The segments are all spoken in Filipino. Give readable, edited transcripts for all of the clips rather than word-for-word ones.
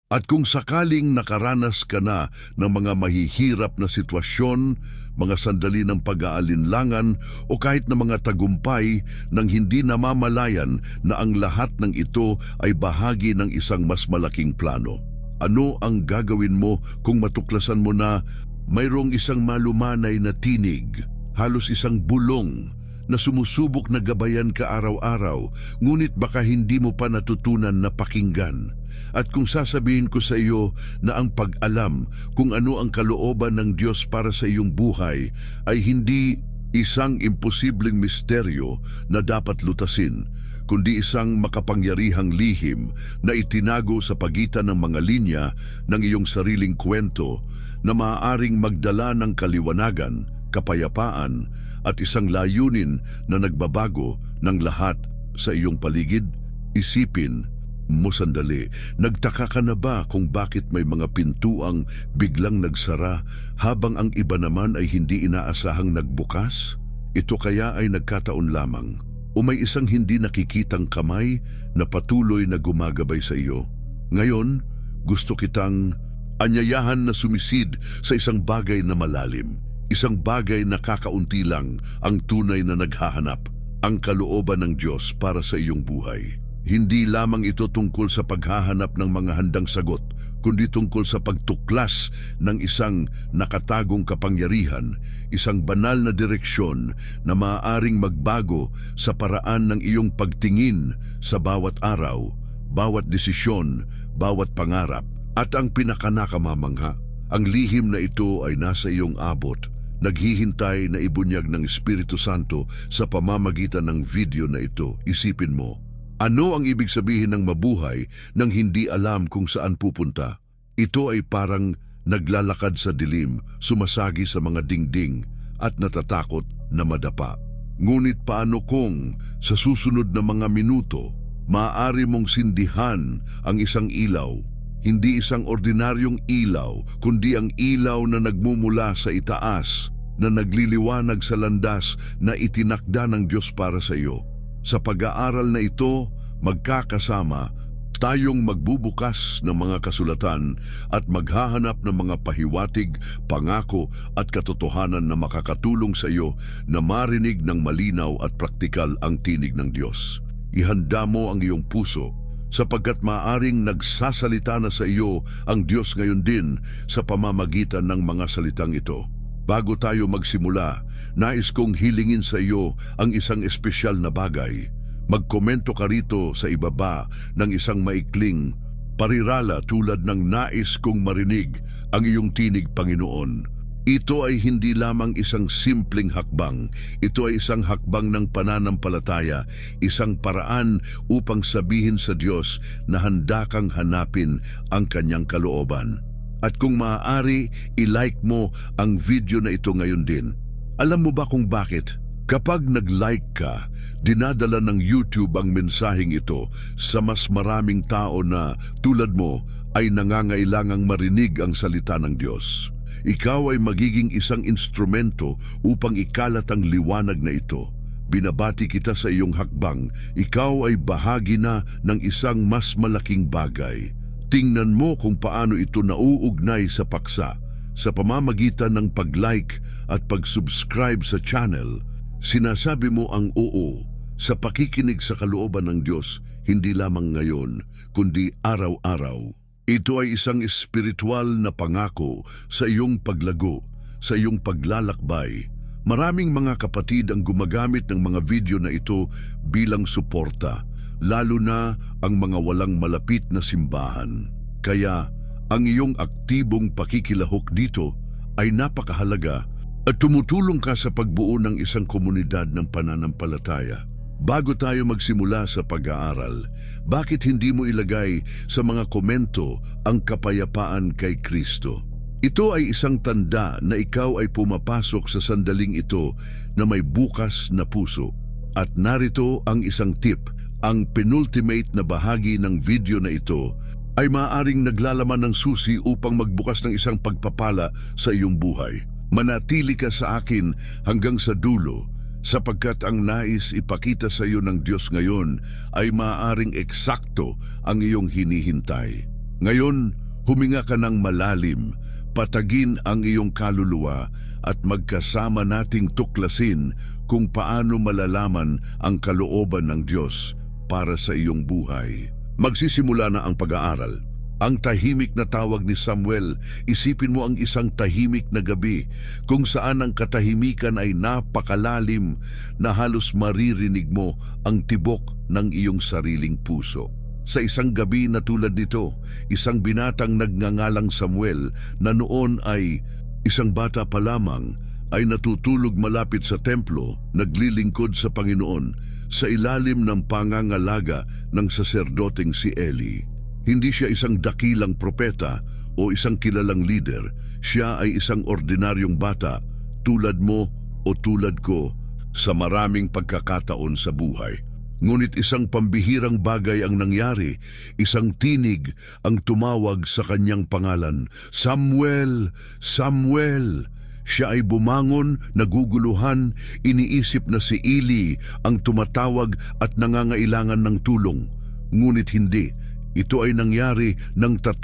At kung sakaling nakaranas ka na ng mga mahihirap na sitwasyon, mga sandali ng pag-aalinlangan o kahit na mga tagumpay nang hindi namamalayan na ang lahat ng ito ay bahagi ng isang mas malaking plano. Ano ang gagawin mo kung matuklasan mo na mayroong isang malumanay na tinig, halos isang bulong, na sumusubok na gabayan ka araw-araw, ngunit baka hindi mo pa natutunan na pakinggan? At kung sasabihin ko sa iyo na ang pag-alam kung ano ang kalooban ng Diyos para sa iyong buhay ay hindi isang imposibleng misteryo na dapat lutasin, kundi isang makapangyarihang lihim na itinago sa pagitan ng mga linya ng iyong sariling kwento na maaaring magdala ng kaliwanagan, kapayapaan at isang layunin na nagbabago ng lahat sa iyong paligid, isipin mo sandali, nagtaka ka na ba kung bakit may mga pintuang biglang nagsara habang ang iba naman ay hindi inaasahang nagbukas? Ito kaya ay nagkataon lamang o may isang hindi nakikitang kamay na patuloy na gumagabay sa iyo? Ngayon, gusto kitang anyayahan na sumisid sa isang bagay na malalim, isang bagay na kakaunti lang ang tunay na naghahanap, ang kalooban ng Diyos para sa iyong buhay. Hindi lamang ito tungkol sa paghahanap ng mga handang sagot, kundi tungkol sa pagtuklas ng isang nakatagong kapangyarihan, isang banal na direksyon na maaaring magbago sa paraan ng iyong pagtingin sa bawat araw, bawat desisyon, bawat pangarap. At ang pinakanakamamangha, ang lihim na ito ay nasa iyong abot, naghihintay na ibunyag ng Espiritu Santo sa pamamagitan ng video na ito. Isipin mo, ano ang ibig sabihin ng mabuhay nang hindi alam kung saan pupunta? Ito ay parang naglalakad sa dilim, sumasagi sa mga dingding at natatakot na madapa. Ngunit paano kung sa susunod na mga minuto, maaari mong sindihan ang isang ilaw? Hindi isang ordinaryong ilaw, kundi ang ilaw na nagmumula sa itaas, na nagliliwanag sa landas na itinakda ng Diyos para sa iyo. Sa pag-aaral na ito, magkakasama tayong magbubukas ng mga kasulatan at maghahanap ng mga pahiwatig, pangako at katotohanan na makakatulong sa iyo na marinig ng malinaw at praktikal ang tinig ng Diyos. Ihanda mo ang iyong puso, sapagkat maaring nagsasalita na sa iyo ang Diyos ngayon din sa pamamagitan ng mga salitang ito. Bago tayo magsimula, nais kong hilingin sa iyo ang isang espesyal na bagay. Magkomento ka rito sa ibaba ng isang maikling parirala tulad ng nais kong marinig ang iyong tinig, Panginoon. Ito ay hindi lamang isang simpleng hakbang. Ito ay isang hakbang ng pananampalataya, isang paraan upang sabihin sa Diyos na handa kang hanapin ang kanyang kalooban. At kung maaari, i-like mo ang video na ito ngayon din. Alam mo ba kung bakit? Kapag nag-like ka, dinadala ng YouTube ang mensaheng ito sa mas maraming tao na, tulad mo, ay nangangailangang marinig ang salita ng Diyos. Ikaw ay magiging isang instrumento upang ikalat ang liwanag na ito. Binabati kita sa iyong hakbang. Ikaw ay bahagi na ng isang mas malaking bagay. Tingnan mo kung paano ito nauugnay sa paksa. Sa pamamagitan ng pag-like at pag-subscribe sa channel, sinasabi mo ang oo sa pakikinig sa kalooban ng Diyos, hindi lamang ngayon, kundi araw-araw. Ito ay isang espiritual na pangako sa iyong paglago, sa iyong paglalakbay. Maraming mga kapatid ang gumagamit ng mga video na ito bilang suporta, lalo na ang mga walang malapit na simbahan. Kaya ang iyong aktibong pakikilahok dito ay napakahalaga at tumutulong ka sa pagbuo ng isang komunidad ng pananampalataya. Bago tayo magsimula sa pag-aaral, bakit hindi mo ilagay sa mga komento ang kapayapaan kay Kristo? Ito ay isang tanda na ikaw ay pumapasok sa sandaling ito na may bukas na puso. At narito ang isang tip, ang penultimate na bahagi ng video na ito ay maaaring naglalaman ng susi upang magbukas ng isang pagpapala sa iyong buhay. Manatili ka sa akin hanggang sa dulo, sapagkat ang nais ipakita sa iyo ng Diyos ngayon ay maaaring eksakto ang iyong hinihintay. Ngayon, huminga ka ng malalim, patagin ang iyong kaluluwa at magkasama nating tuklasin kung paano malalaman ang kalooban ng Diyos para sa iyong buhay. Magsisimula na ang pag-aaral. Ang tahimik na tawag ni Samuel, isipin mo ang isang tahimik na gabi kung saan ang katahimikan ay napakalalim na halos maririnig mo ang tibok ng iyong sariling puso. Sa isang gabi na tulad nito, isang binatang nagngangalang Samuel na noon ay isang bata pa lamang ay natutulog malapit sa templo, naglilingkod sa Panginoon sa ilalim ng pangangalaga ng saserdoteng si Eli. Hindi siya isang dakilang propeta o isang kilalang leader. Siya ay isang ordinaryong bata tulad mo o tulad ko sa maraming pagkakataon sa buhay. Ngunit isang pambihirang bagay ang nangyari, isang tinig ang tumawag sa kanyang pangalan, Samuel! Samuel! Siya ay bumangon, naguguluhan, iniisip na si Eli ang tumatawag at nangangailangan ng tulong. Ngunit hindi. Ito ay nangyari ng 3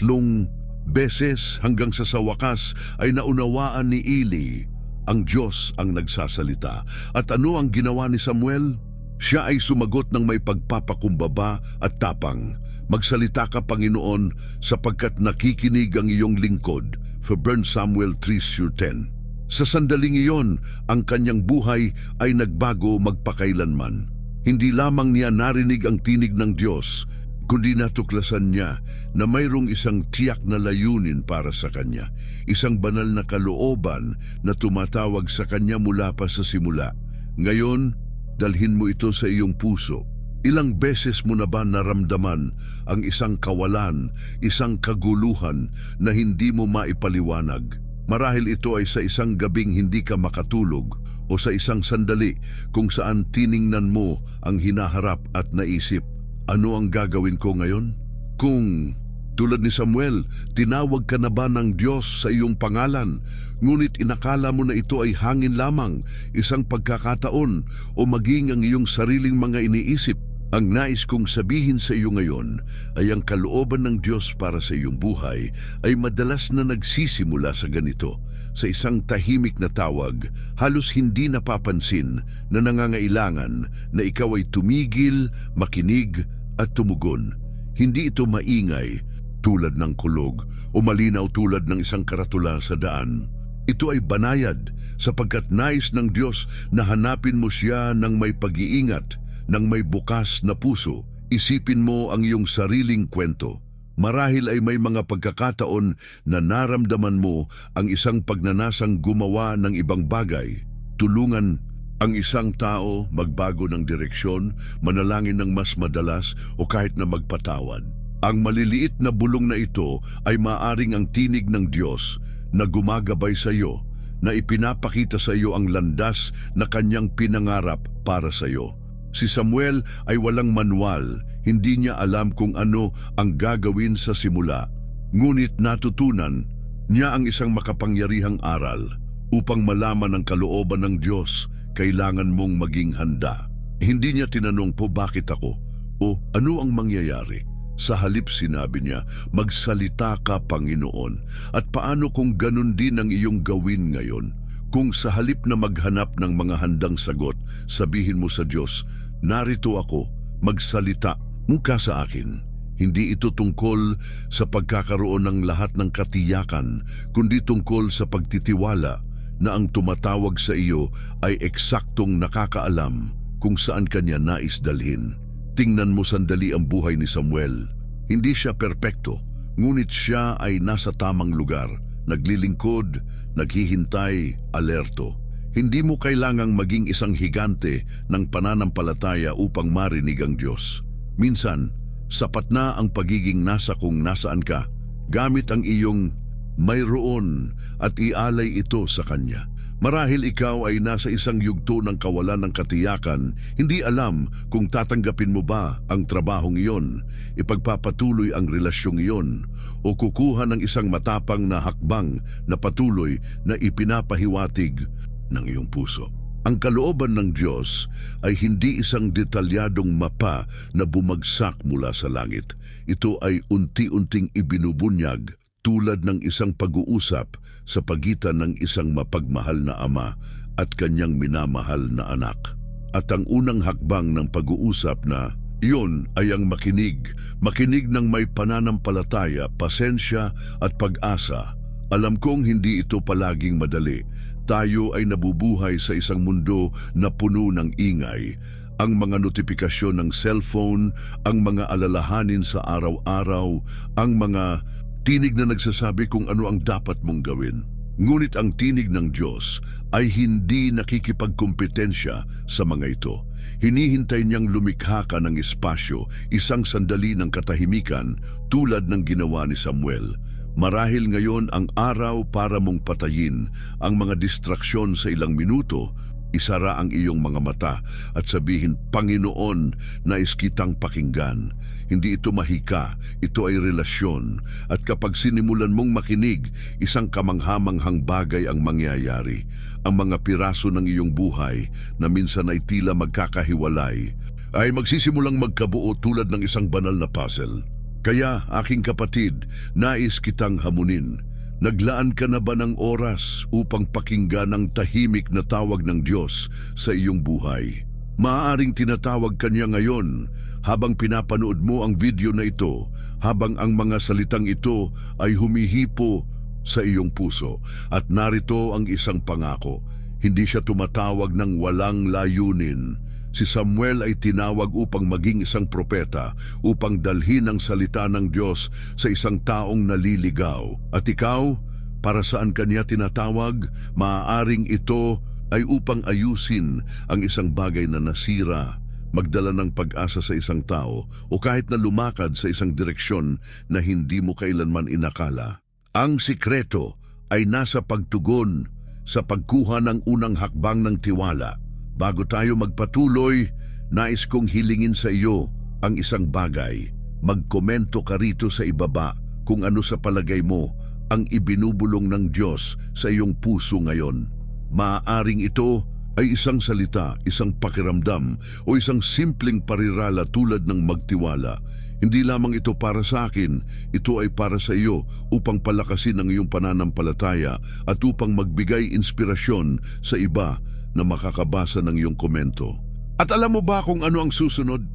beses hanggang sa wakas ay naunawaan ni Eli. Ang Diyos ang nagsasalita. At ano ang ginawa ni Samuel? Siya ay sumagot ng may pagpapakumbaba at tapang. Magsalita ka, Panginoon, sapagkat nakikinig ang iyong lingkod. For 1 Samuel 3:10. Sa sandaling iyon, ang kanyang buhay ay nagbago magpakailanman. Hindi lamang niya narinig ang tinig ng Diyos, kundi natuklasan niya na mayroong isang tiyak na layunin para sa kanya, isang banal na kalooban na tumatawag sa kanya mula pa sa simula. Ngayon, dalhin mo ito sa iyong puso. Ilang beses mo na ba naramdaman ang isang kawalan, isang kaguluhan na hindi mo maipaliwanag? Marahil ito ay sa isang gabing hindi ka makatulog o sa isang sandali kung saan tiningnan mo ang hinaharap at naisip, ano ang gagawin ko ngayon? Kung, tulad ni Samuel, tinawag ka na ba ng Diyos sa iyong pangalan, ngunit inakala mo na ito ay hangin lamang, isang pagkakataon o maging ang iyong sariling mga iniisip, ang nais kong sabihin sa iyo ngayon ay ang kalooban ng Diyos para sa iyong buhay ay madalas na nagsisimula sa ganito, sa isang tahimik na tawag, halos hindi napapansin na nangangailangan na ikaw ay tumigil, makinig at tumugon. Hindi ito maingay tulad ng kulog o malinaw tulad ng isang karatula sa daan. Ito ay banayad sapagkat nais ng Diyos na hanapin mo siya ng may pag-iingat, ng may bukas na puso. Isipin mo ang iyong sariling kwento. Marahil ay may mga pagkakataon na naramdaman mo ang isang pagnanasang gumawa ng ibang bagay. Tulungan ang isang tao magbago ng direksyon, manalangin ng mas madalas o kahit na magpatawad. Ang maliliit na bulong na ito ay maaring ang tinig ng Diyos na gumagabay sa iyo, na ipinapakita sa iyo ang landas na kanyang pinangarap para sa iyo. Si Samuel ay walang manual, hindi niya alam kung ano ang gagawin sa simula. Ngunit natutunan niya ang isang makapangyarihang aral. Upang malaman ang kalooban ng Diyos, kailangan mong maging handa. Hindi niya tinanong po bakit ako o ano ang mangyayari. Sa halip sinabi niya, magsalita ka, Panginoon. At paano kung ganun din ang iyong gawin ngayon? Kung sa halip na maghanap ng mga handang sagot, sabihin mo sa Diyos, narito ako, magsalita mukha sa akin. Hindi ito tungkol sa pagkakaroon ng lahat ng katiyakan, kundi tungkol sa pagtitiwala na ang tumatawag sa iyo ay eksaktong nakakaalam kung saan kanya nais dalhin. Tingnan mo sandali ang buhay ni Samuel. Hindi siya perpekto, ngunit siya ay nasa tamang lugar, naglilingkod, naghihintay, alerto. Hindi mo kailangang maging isang higante ng pananampalataya upang marinig ang Diyos. Minsan, sapat na ang pagiging nasa kung nasaan ka, gamit ang iyong mayroon at ialay ito sa Kanya. Marahil ikaw ay nasa isang yugto ng kawalan ng katiyakan, hindi alam kung tatanggapin mo ba ang trabahong iyon, ipagpapatuloy ang relasyong iyon, o kukuha ng isang matapang na hakbang na patuloy na ipinapahiwatig ng iyong puso. Ang kalooban ng Diyos ay hindi isang detalyadong mapa na bumagsak mula sa langit. Ito ay unti-unting ibinubunyag tulad ng isang pag-uusap sa pagitan ng isang mapagmahal na ama at kanyang minamahal na anak. At ang unang hakbang ng pag-uusap na iyon ay ang makinig ng may pananampalataya, pasensya at pag-asa. Alam kong hindi ito palaging madali. Tayo ay nabubuhay sa isang mundo na puno ng ingay. Ang mga notifikasyon ng cellphone, ang mga alalahanin sa araw-araw, ang mga tinig na nagsasabi kung ano ang dapat mong gawin. Ngunit ang tinig ng Diyos ay hindi nakikipagkompetensya sa mga ito. Hinihintay niyang lumikha ka ng espasyo, isang sandali ng katahimikan tulad ng ginawa ni Samuel. Marahil ngayon ang araw para mong patayin ang mga distraksyon sa ilang minuto, isara ang iyong mga mata at sabihin, Panginoon, nais kitang pakinggan. Hindi ito mahika, ito ay relasyon. At kapag sinimulan mong makinig, isang kamanghamanghang bagay ang mangyayari. Ang mga piraso ng iyong buhay na minsan ay tila magkakahiwalay, ay magsisimulang magkabuo tulad ng isang banal na puzzle. Kaya, aking kapatid, nais kitang hamunin. Naglaan ka na ba ng oras upang pakinggan ang tahimik na tawag ng Diyos sa iyong buhay? Maaaring tinatawag ka niya ngayon habang pinapanood mo ang video na ito, habang ang mga salitang ito ay humihipo sa iyong puso. At narito ang isang pangako, hindi siya tumatawag ng walang layunin. Si Samuel ay tinawag upang maging isang propeta, upang dalhin ang salita ng Diyos sa isang taong naliligaw. At ikaw, para saan kanya tinatawag? Maaaring ito ay upang ayusin ang isang bagay na nasira, magdala ng pag-asa sa isang tao, o kahit na lumakad sa isang direksyon na hindi mo kailanman inakala. Ang sikreto ay nasa pagtugon, sa pagkuha ng unang hakbang ng tiwala. Bago tayo magpatuloy, nais kong hilingin sa iyo ang isang bagay. Magkomento ka rito sa ibaba kung ano sa palagay mo ang ibinubulong ng Diyos sa iyong puso ngayon. Maaaring ito ay isang salita, isang pakiramdam o isang simpleng parirala tulad ng magtiwala. Hindi lamang ito para sa akin, ito ay para sa iyo upang palakasin ang iyong pananampalataya at upang magbigay inspirasyon sa iba na makakabasa ng iyong komento. At alam mo ba kung ano ang susunod?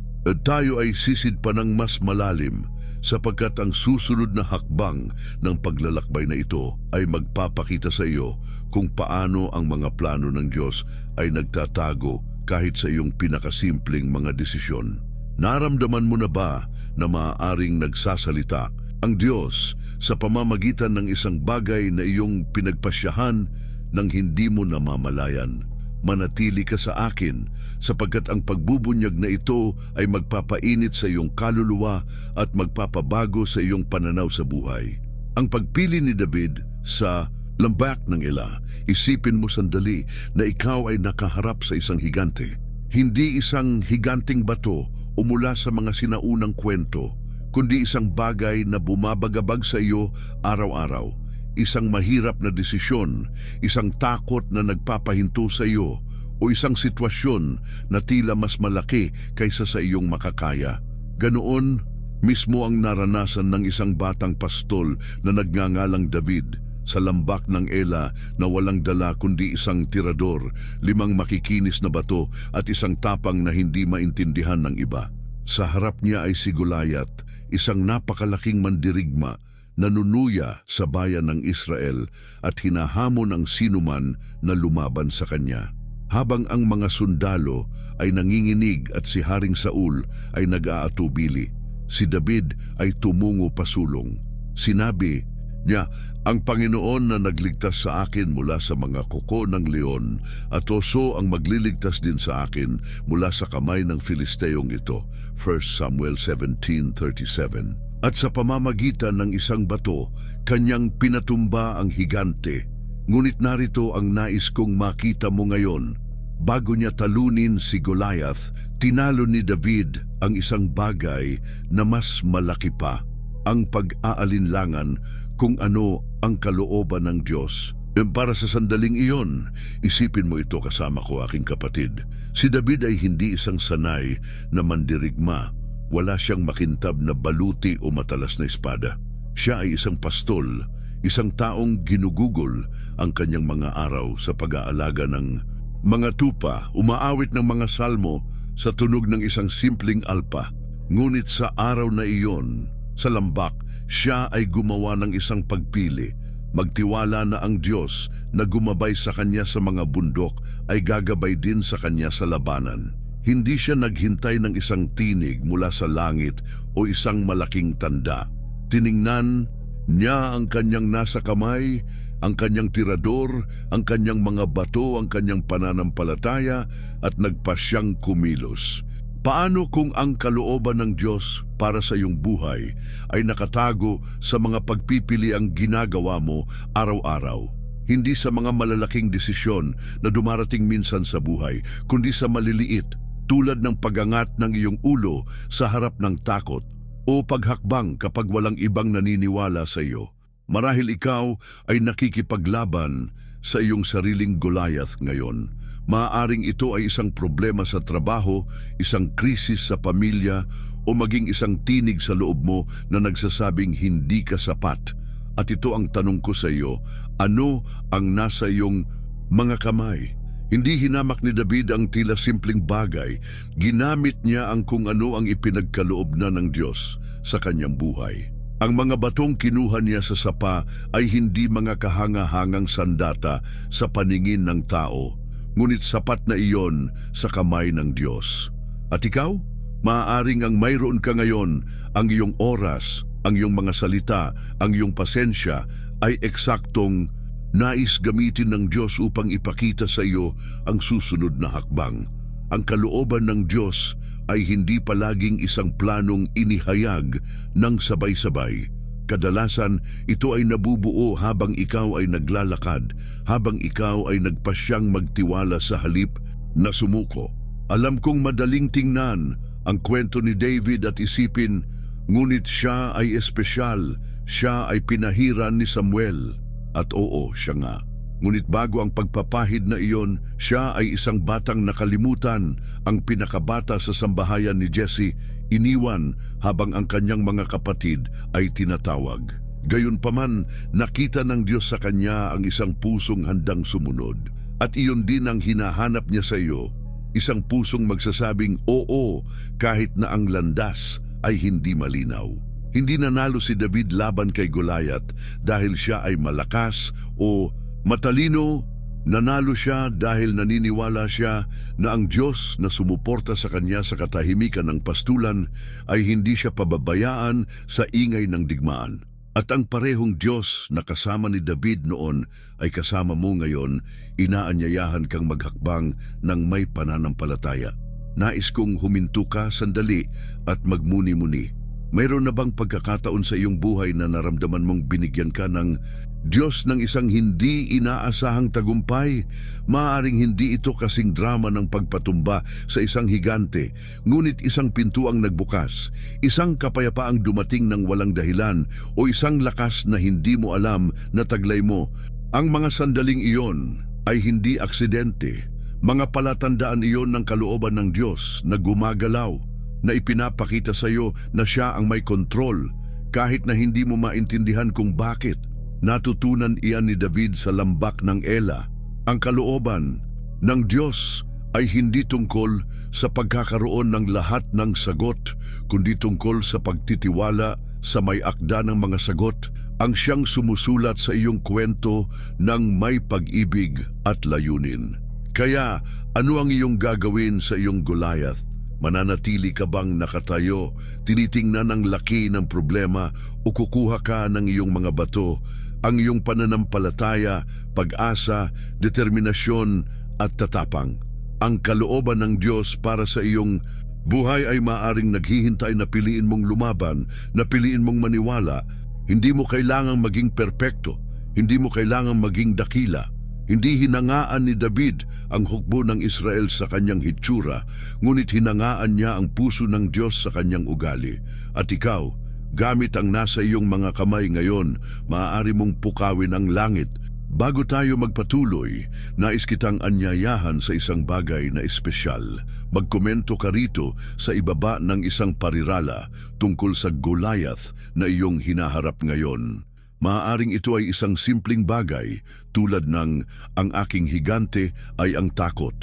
Tayo ay sisid pa ng mas malalim, sapagkat ang susunod na hakbang ng paglalakbay na ito ay magpapakita sa iyo kung paano ang mga plano ng Diyos ay nagtatago kahit sa iyong pinakasimpleng mga desisyon. Naramdaman mo na ba na maaaring nagsasalita ang Diyos sa pamamagitan ng isang bagay na iyong pinagpasyahan nang hindi mo namamalayan? Manatili ka sa akin, sapagkat ang pagbubunyag na ito ay magpapainit sa iyong kaluluwa at magpapabago sa iyong pananaw sa buhay. Ang pagpili ni David sa lambak ng Ela, isipin mo sandali na ikaw ay nakaharap sa isang higante. Hindi isang higanting bato o mula sa mga sinaunang kwento, kundi isang bagay na bumabagabag sa iyo araw-araw. Isang mahirap na desisyon, isang takot na nagpapahinto sa iyo, o isang sitwasyon na tila mas malaki kaysa sa iyong makakaya. Ganoon mismo ang naranasan ng isang batang pastol na nagngangalang David sa lambak ng Ela na walang dala kundi isang tirador, 5 makikinis na bato at isang tapang na hindi maintindihan ng iba. Sa harap niya ay si Goliath, isang napakalaking mandirigma, nanunuya sa bayan ng Israel at hinahamon ang sinuman na lumaban sa kanya. Habang ang mga sundalo ay nanginginig at si Haring Saul ay nag-aatubili, si David ay tumungo pasulong. Sinabi niya, ang Panginoon na nagligtas sa akin mula sa mga kuko ng leon at oso ang magliligtas din sa akin mula sa kamay ng Filisteyong ito. 1 Samuel 17:37. At sa pamamagitan ng isang bato, kanyang pinatumba ang higante. Ngunit narito ang nais kong makita mo ngayon. Bago niya talunin si Goliath, tinalo ni David ang isang bagay na mas malaki pa, ang pag-aalinlangan kung ano ang kalooban ng Diyos. Para sa sandaling iyon, isipin mo ito kasama ko, aking kapatid. Si David ay hindi isang sanay na mandirigma. Wala siyang makintab na baluti o matalas na espada. Siya ay isang pastol, isang taong ginugugol ang kanyang mga araw sa pag-aalaga ng mga tupa, umaawit ng mga salmo sa tunog ng isang simpleng alpa. Ngunit sa araw na iyon, sa lambak, siya ay gumawa ng isang pagpili. Magtiwala na ang Diyos na gumabay sa kanya sa mga bundok ay gagabay din sa kanya sa labanan. Hindi siya naghintay ng isang tinig mula sa langit o isang malaking tanda. Tiningnan niya ang kanyang nasa kamay, ang kanyang tirador, ang kanyang mga bato, ang kanyang pananampalataya at nagpasyang kumilos. Paano kung ang kalooban ng Diyos para sa iyong buhay ay nakatago sa mga pagpipili ang ginagawa mo araw-araw? Hindi sa mga malalaking desisyon na dumarating minsan sa buhay, kundi sa maliliit, tulad ng pagangat ng iyong ulo sa harap ng takot o paghakbang kapag walang ibang naniniwala sa iyo. Marahil ikaw ay nakikipaglaban sa iyong sariling Goliath ngayon. Maaaring ito ay isang problema sa trabaho, isang krisis sa pamilya, o maging isang tinig sa loob mo na nagsasabing hindi ka sapat. At ito ang tanong ko sa iyo, ano ang nasa iyong mga kamay? Hindi hinamak ni David ang tila simpleng bagay, ginamit niya ang kung ano ang ipinagkaloob na ng Diyos sa kanyang buhay. Ang mga batong kinuha niya sa sapa ay hindi mga kahanga-hangang sandata sa paningin ng tao, ngunit sapat na iyon sa kamay ng Diyos. At ikaw, maaaring ang mayroon ka ngayon, ang iyong oras, ang iyong mga salita, ang iyong pasensya ay eksaktong nais gamitin ng Diyos upang ipakita sa iyo ang susunod na hakbang. Ang kalooban ng Diyos ay hindi palaging isang planong inihayag ng sabay-sabay. Kadalasan, ito ay nabubuo habang ikaw ay naglalakad, habang ikaw ay nagpasyang magtiwala sa halip na sumuko. Alam kong madaling tingnan ang kwento ni David at isipin, ngunit siya ay espesyal, siya ay pinahiran ni Samuel. At oo, siya nga. Ngunit bago ang pagpapahid na iyon, siya ay isang batang nakalimutan, ang pinakabata sa sambahayan ni Jesse, iniwan habang ang kanyang mga kapatid ay tinatawag. Gayunpaman, nakita ng Diyos sa kanya ang isang pusong handang sumunod. At iyon din ang hinahanap niya sa iyo, isang pusong magsasabing oo kahit na ang landas ay hindi malinaw. Hindi nanalo si David laban kay Goliath dahil siya ay malakas o matalino. Nanalo siya dahil naniniwala siya na ang Diyos na sumuporta sa kanya sa katahimikan ng pastulan ay hindi siya pababayaan sa ingay ng digmaan. At ang parehong Diyos na kasama ni David noon ay kasama mo ngayon, inaanyayahan kang maghakbang ng may pananampalataya. Nais kong huminto ka sandali at magmuni-muni. Mayroon na bang pagkakataon sa iyong buhay na naramdaman mong binigyan ka ng Diyos ng isang hindi inaasahang tagumpay? Maaaring hindi ito kasing drama ng pagpatumba sa isang higante, ngunit isang pintuang nagbukas, isang kapayapaang dumating ng walang dahilan, o isang lakas na hindi mo alam na taglay mo. Ang mga sandaling iyon ay hindi aksidente. Mga palatandaan iyon ng kalooban ng Diyos na gumagalaw, na ipinapakita sa iyo na siya ang may kontrol, kahit na hindi mo maintindihan kung bakit. Natutunan iyan ni David sa lambak ng Ela. Ang kalooban ng Diyos ay hindi tungkol sa pagkakaroon ng lahat ng sagot, kundi tungkol sa pagtitiwala sa may akda ng mga sagot, ang siyang sumusulat sa iyong kwento ng may pag-ibig at layunin. Kaya, ano ang iyong gagawin sa iyong Goliath? Mananatili ka bang nakatayo, tinitingnan ang laki ng problema, o kukuha ka ng iyong mga bato, ang iyong pananampalataya, pag-asa, determinasyon at tatapang? Ang kalooban ng Diyos para sa iyong buhay ay maaring naghihintay na piliin mong lumaban, na piliin mong maniwala. Hindi mo kailangang maging perpekto, hindi mo kailangang maging dakila. Hindi hinangaan ni David ang hukbo ng Israel sa kanyang hitsura, ngunit hinangaan niya ang puso ng Diyos sa kanyang ugali. At ikaw, gamit ang nasa iyong mga kamay ngayon, maaari mong pukawin ang langit, Bago tayo magpatuloy, nais kitang anyayahan sa isang bagay na espesyal. Magkomento ka rito sa ibaba ng isang parirala tungkol sa Goliath na iyong hinaharap ngayon. Maaaring ito ay isang simpleng bagay tulad ng ang aking higante ay ang takot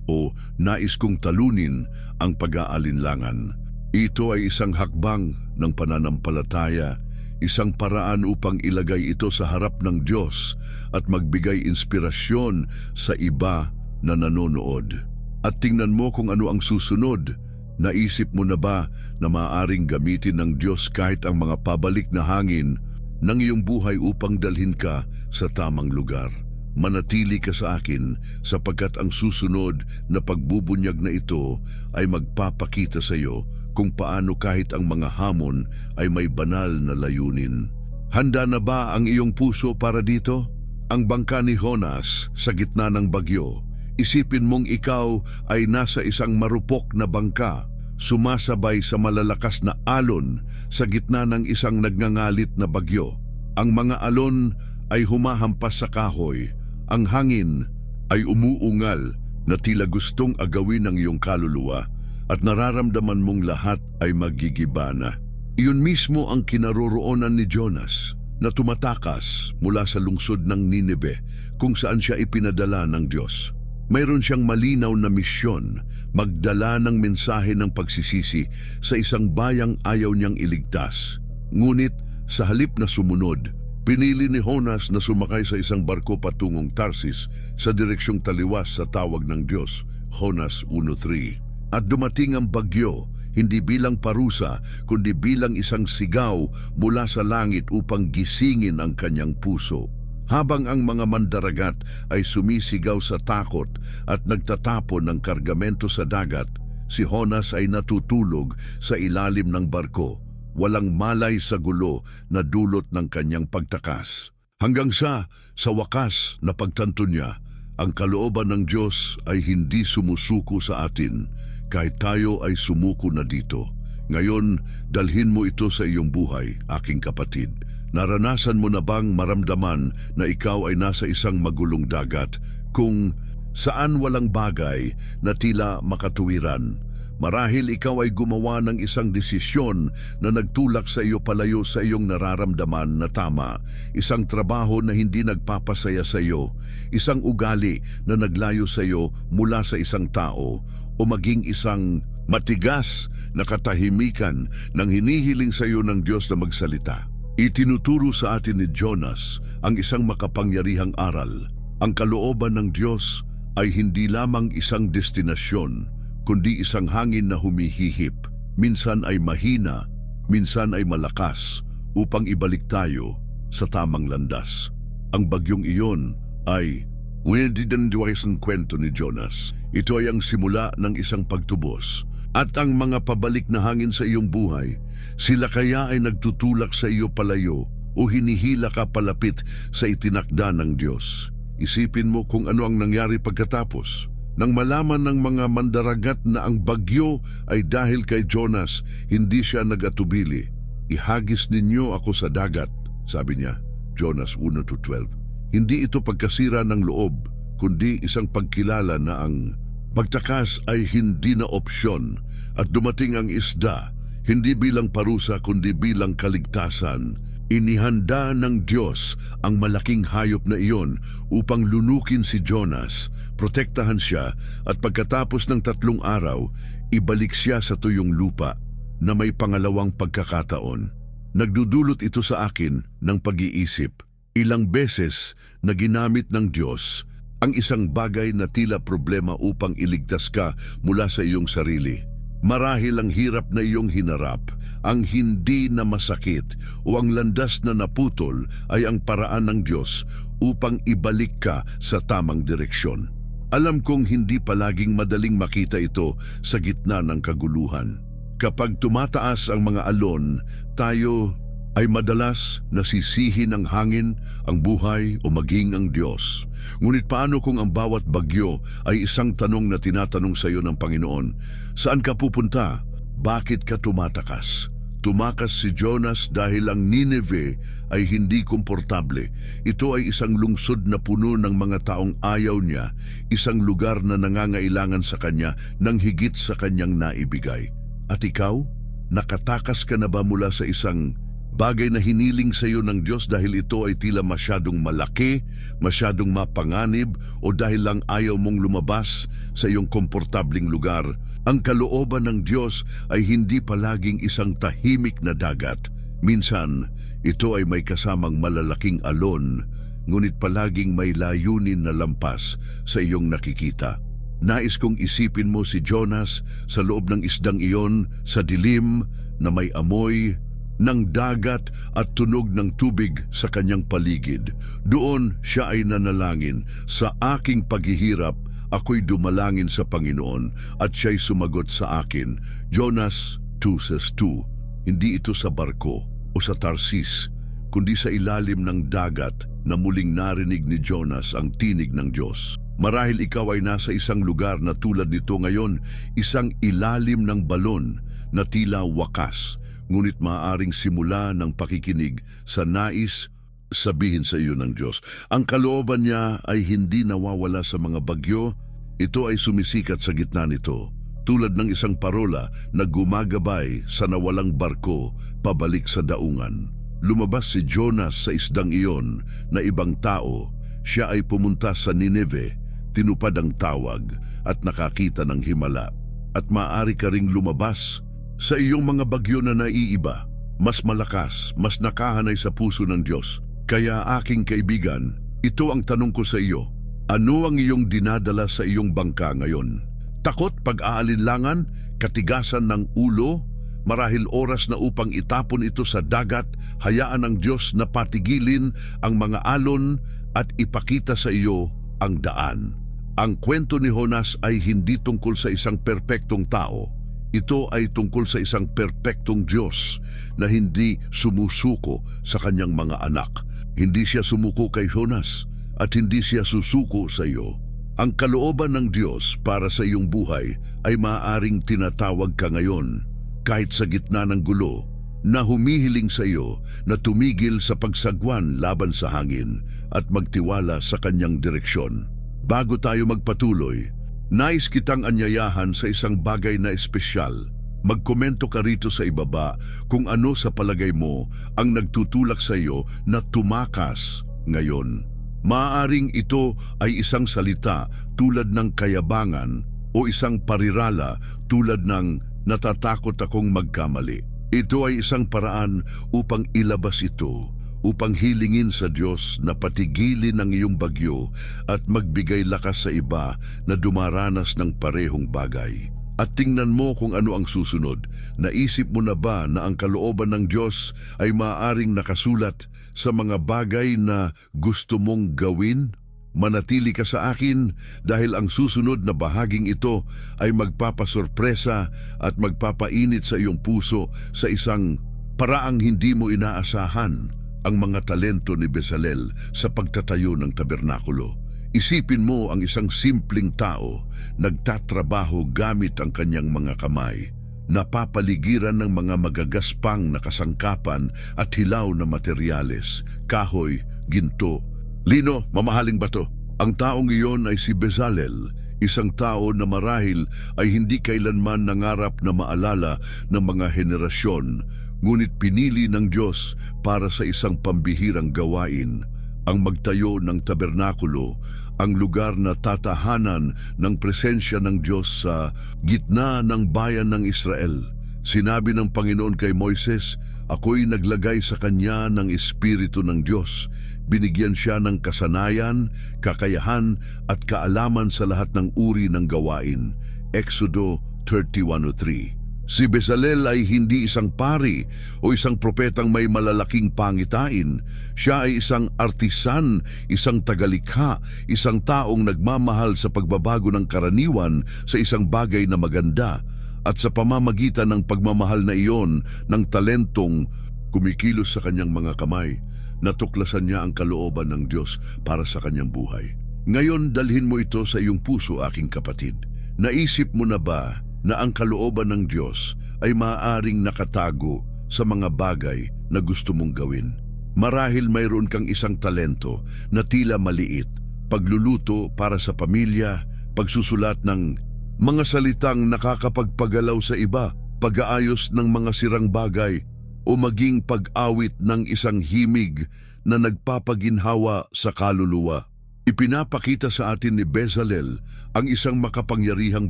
o nais kong talunin ang pag-aalinlangan. Ito ay isang hakbang ng pananampalataya, isang paraan upang ilagay ito sa harap ng Diyos at magbigay inspirasyon sa iba na nanonood. At tingnan mo kung ano ang susunod. Naisip mo na ba na maaaring gamitin ng Diyos kahit ang mga pabalik na hangin ng iyong buhay upang dalhin ka sa tamang lugar? Manatili ka sa akin sapagkat ang susunod na pagbubunyag na ito ay magpapakita sa iyo kung paano kahit ang mga hamon ay may banal na layunin. Handa na ba ang iyong puso para dito? Ang bangka ni Jonas sa gitna ng bagyo. Isipin mong ikaw ay nasa isang marupok na bangka, sumasabay sa malalakas na alon sa gitna ng isang nagngangalit na bagyo. Ang mga alon ay humahampas sa kahoy. Ang hangin ay umuungal na tila gustong agawin ng iyong kaluluwa at nararamdaman mong lahat ay magigibana. Iyon mismo ang kinaroroonan ni Jonas na tumatakas mula sa lungsod ng Nineve kung saan siya ipinadala ng Diyos. Mayroon siyang malinaw na misyon, magdala ng mensahe ng pagsisisi sa isang bayang ayaw niyang iligtas. Ngunit sa halip na sumunod, pinili ni Jonas na sumakay sa isang barko patungong Tarsis sa direksyong taliwas sa tawag ng Diyos, Jonas 1:3. At dumating ang bagyo, hindi bilang parusa, kundi bilang isang sigaw mula sa langit upang gisingin ang kanyang puso. Habang ang mga mandaragat ay sumisigaw sa takot at nagtatapon ng kargamento sa dagat, si Jonas ay natutulog sa ilalim ng barko, walang malay sa gulo na dulot ng kanyang pagtakas. Hanggang sa wakas na pagtanto niya, ang kalooban ng Diyos ay hindi sumusuko sa atin, kahit tayo ay sumuko na dito. Ngayon, dalhin mo ito sa iyong buhay, aking kapatid. Naranasan mo na bang maramdaman na ikaw ay nasa isang magulong dagat kung saan walang bagay na tila makatuwiran? Marahil ikaw ay gumawa ng isang desisyon na nagtulak sa iyo palayo sa iyong nararamdaman na tama, isang trabaho na hindi nagpapasaya sa iyo, isang ugali na naglayo sa iyo mula sa isang tao, o maging isang matigas na katahimikan nang hinihiling sa iyo ng Diyos na magsalita. Itinuturo sa atin ni Jonas ang isang makapangyarihang aral. Ang kalooban ng Diyos ay hindi lamang isang destinasyon, kundi isang hangin na humihihip. Minsan ay mahina, minsan ay malakas, upang ibalik tayo sa tamang landas. Ang bagyong iyon ay ang kwento ni Jonas. Ito ay ang simula ng isang pagtubos. At ang mga pabalik na hangin sa iyong buhay, sila kaya ay nagtutulak sa iyo palayo o hinihila ka palapit sa itinakda ng Diyos. Isipin mo kung ano ang nangyari pagkatapos. Nang malaman ng mga mandaragat na ang bagyo ay dahil kay Jonas, hindi siya nag-atubili. Ihagis ninyo ako sa dagat, sabi niya, Jonas 1:12. Hindi ito pagkasira ng loob, kundi isang pagkilala na ang pagtakas ay hindi na opsyon at dumating ang isda, hindi bilang parusa kundi bilang kaligtasan. Inihanda ng Diyos ang malaking hayop na iyon upang lunukin si Jonas, protektahan siya at pagkatapos ng 3 araw, ibalik siya sa tuyong lupa na may pangalawang pagkakataon. Nagdudulot ito sa akin ng pag-iisip. Ilang beses na ginamit ng Diyos ang isang bagay na tila problema upang iligtas ka mula sa iyong sarili. Marahil ang hirap na iyong hinarap, ang hindi na masakit o ang landas na naputol ay ang paraan ng Diyos upang ibalik ka sa tamang direksyon. Alam kong hindi palaging madaling makita ito sa gitna ng kaguluhan. Kapag tumataas ang mga alon, tayo ay madalas nasisihin ng hangin, ang buhay o maging ang Diyos. Ngunit paano kung ang bawat bagyo ay isang tanong na tinatanong sa iyo ng Panginoon? Saan ka pupunta? Bakit ka tumatakas? Tumakas si Jonas dahil ang Nineveh ay hindi komportable. Ito ay isang lungsod na puno ng mga taong ayaw niya, isang lugar na nangangailangan sa kanya ng higit sa kanyang naibigay. At ikaw, nakatakas ka na ba mula sa isang bagay na hiniling sa iyo ng Diyos dahil ito ay tila masyadong malaki, masyadong mapanganib, o dahil lang ayaw mong lumabas sa iyong komportabling lugar? Ang kalooban ng Diyos ay hindi palaging isang tahimik na dagat. Minsan, ito ay may kasamang malalaking alon, ngunit palaging may layunin na lampas sa iyong nakikita. Nais kong isipin mo si Jonas sa loob ng isdang iyon, sa dilim na may amoy ng dagat at tunog ng tubig sa kanyang paligid. Doon siya ay nanalangin, "Sa aking paghihirap, ako'y dumalangin sa Panginoon at siya'y sumagot sa akin." Jonas 2:2. Hindi ito sa barko o sa Tarsis, kundi sa ilalim ng dagat na muling narinig ni Jonas ang tinig ng Diyos. Marahil ikaw ay nasa isang lugar na tulad nito ngayon, isang ilalim ng balon na tila wakas, ngunit maaaring simula ng pakikinig sa nais sabihin sa iyo ng Diyos. Ang kalooban niya ay hindi nawawala sa mga bagyo. Ito ay sumisikat sa gitna nito, tulad ng isang parola na gumagabay sa nawalang barko pabalik sa daungan. Lumabas si Jonas sa isdang iyon na ibang tao. Siya ay pumunta sa Nineveh, tinupad ang tawag at nakakita ng himala. At maaari ka ring lumabas sa iyong mga bagyo na naiiba, mas malakas, mas nakahanay sa puso ng Diyos. Kaya aking kaibigan, ito ang tanong ko sa iyo. Ano ang iyong dinadala sa iyong bangka ngayon? Takot, pag-aalinlangan, katigasan ng ulo? Marahil oras na upang itapon ito sa dagat, hayaan ng Diyos na patigilin ang mga alon at ipakita sa iyo ang daan. Ang kwento ni Jonas ay hindi tungkol sa isang perpektong tao. Ito ay tungkol sa isang perpektong Diyos na hindi sumusuko sa kanyang mga anak. Hindi siya sumuko kay Jonas at hindi siya susuko sa iyo. Ang kalooban ng Diyos para sa iyong buhay ay maaaring tinatawag ka ngayon, kahit sa gitna ng gulo, na humihiling sa iyo na tumigil sa pagsagwan laban sa hangin at magtiwala sa kanyang direksyon. Bago tayo magpatuloy, nais kitang anyayahan sa isang bagay na espesyal. Magkomento ka rito sa ibaba kung ano sa palagay mo ang nagtutulak sa iyo na tumakas ngayon. Maaaring ito ay isang salita tulad ng kayabangan o isang parirala tulad ng "natatakot akong magkamali." Ito ay isang paraan upang ilabas ito, upang hilingin sa Diyos na patigilin ang iyong bagyo at magbigay lakas sa iba na dumaranas ng parehong bagay. At tingnan mo kung ano ang susunod. Naisip mo na ba na ang kalooban ng Diyos ay maaaring nakasulat sa mga bagay na gusto mong gawin? Manatili ka sa akin dahil ang susunod na bahaging ito ay magpapasorpresa at magpapainit sa iyong puso sa isang paraang hindi mo inaasahan. Ang mga talento ni Bezalel sa pagtatayo ng tabernakulo. Isipin mo ang isang simpleng tao, nagtatrabaho gamit ang kanyang mga kamay, napapaligiran ng mga magagaspang na kasangkapan at hilaw na materyales, kahoy, ginto, lino, mamahaling bato. Ang taong iyon ay si Bezalel, isang tao na marahil ay hindi kailanman nangarap na maalala ng mga henerasyon, ngunit pinili ng Diyos para sa isang pambihirang gawain, ang magtayo ng tabernakulo, ang lugar na tatahanan ng presensya ng Diyos sa gitna ng bayan ng Israel. Sinabi ng Panginoon kay Moises, "Ako'y naglagay sa kanya ng Espiritu ng Diyos." Binigyan siya ng kasanayan, kakayahan at kaalaman sa lahat ng uri ng gawain. Exodo 31:3. Si Bezalel ay hindi isang pari o isang propetang may malalaking pangitain. Siya ay isang artisan, isang tagalikha, isang taong nagmamahal sa pagbabago ng karaniwan sa isang bagay na maganda. At sa pamamagitan ng pagmamahal na iyon, ng talentong kumikilos sa kanyang mga kamay, natuklasan niya ang kalooban ng Diyos para sa kanyang buhay. Ngayon, dalhin mo ito sa iyong puso, aking kapatid. Naisip mo na ba na ang kalooban ng Diyos ay maaaring nakatago sa mga bagay na gusto mong gawin. Marahil mayroon kang isang talento na tila maliit, pagluluto para sa pamilya, pagsusulat ng mga salitang nakakapagpagalaw sa iba, pag-aayos ng mga sirang bagay, o maging pag-awit ng isang himig na nagpapaginhawa sa kaluluwa. Ipinapakita sa atin ni Bezalel ang isang makapangyarihang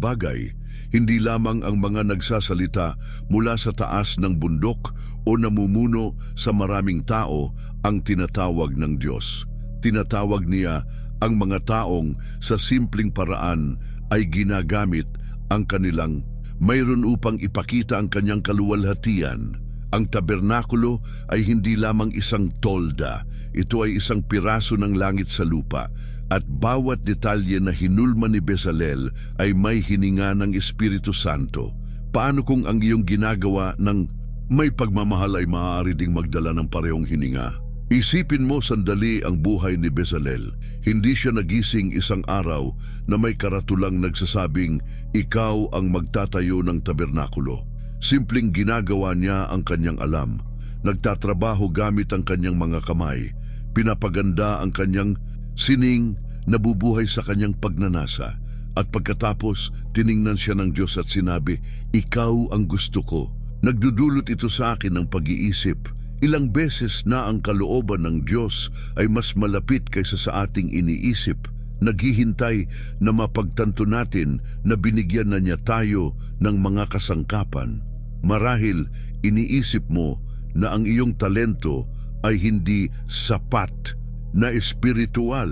bagay, hindi lamang ang mga nagsasalita mula sa taas ng bundok o namumuno sa maraming tao ang tinatawag ng Diyos. Tinatawag niya ang mga taong sa simpleng paraan ay ginagamit ang kanilang mayroon upang ipakita ang kanyang kaluwalhatian. Ang tabernakulo ay hindi lamang isang tolda, ito ay isang piraso ng langit sa lupa, at bawat detalye na hinulma ni Bezalel ay may hininga ng Espiritu Santo. Paano kung ang iyong ginagawa ng may pagmamahal ay maaari ding magdala ng parehong hininga? Isipin mo sandali ang buhay ni Bezalel. Hindi siya nagising isang araw na may karatulang nagsasabing, "Ikaw ang magtatayo ng tabernakulo." Simpleng ginagawa niya ang kanyang alam. Nagtatrabaho gamit ang kanyang mga kamay. Pinapaganda ang kanyang sining, nabubuhay sa kanyang pagnanasa. At pagkatapos, tiningnan siya ng Diyos at sinabi, "Ikaw ang gusto ko." Nagdudulot ito sa akin ng pag-iisip. Ilang beses na ang kalooban ng Diyos ay mas malapit kaysa sa ating iniisip. Naghihintay na mapagtanto natin na binigyan na niya tayo ng mga kasangkapan. Marahil iniisip mo na ang iyong talento ay hindi sapat na espiritual.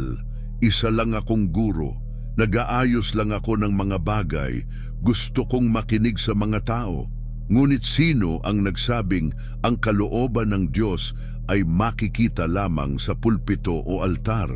Isa lang akong guro. Nag-aayos lang ako ng mga bagay. Gusto kong makinig sa mga tao. Ngunit sino ang nagsabing ang kalooban ng Diyos ay makikita lamang sa pulpito o altar?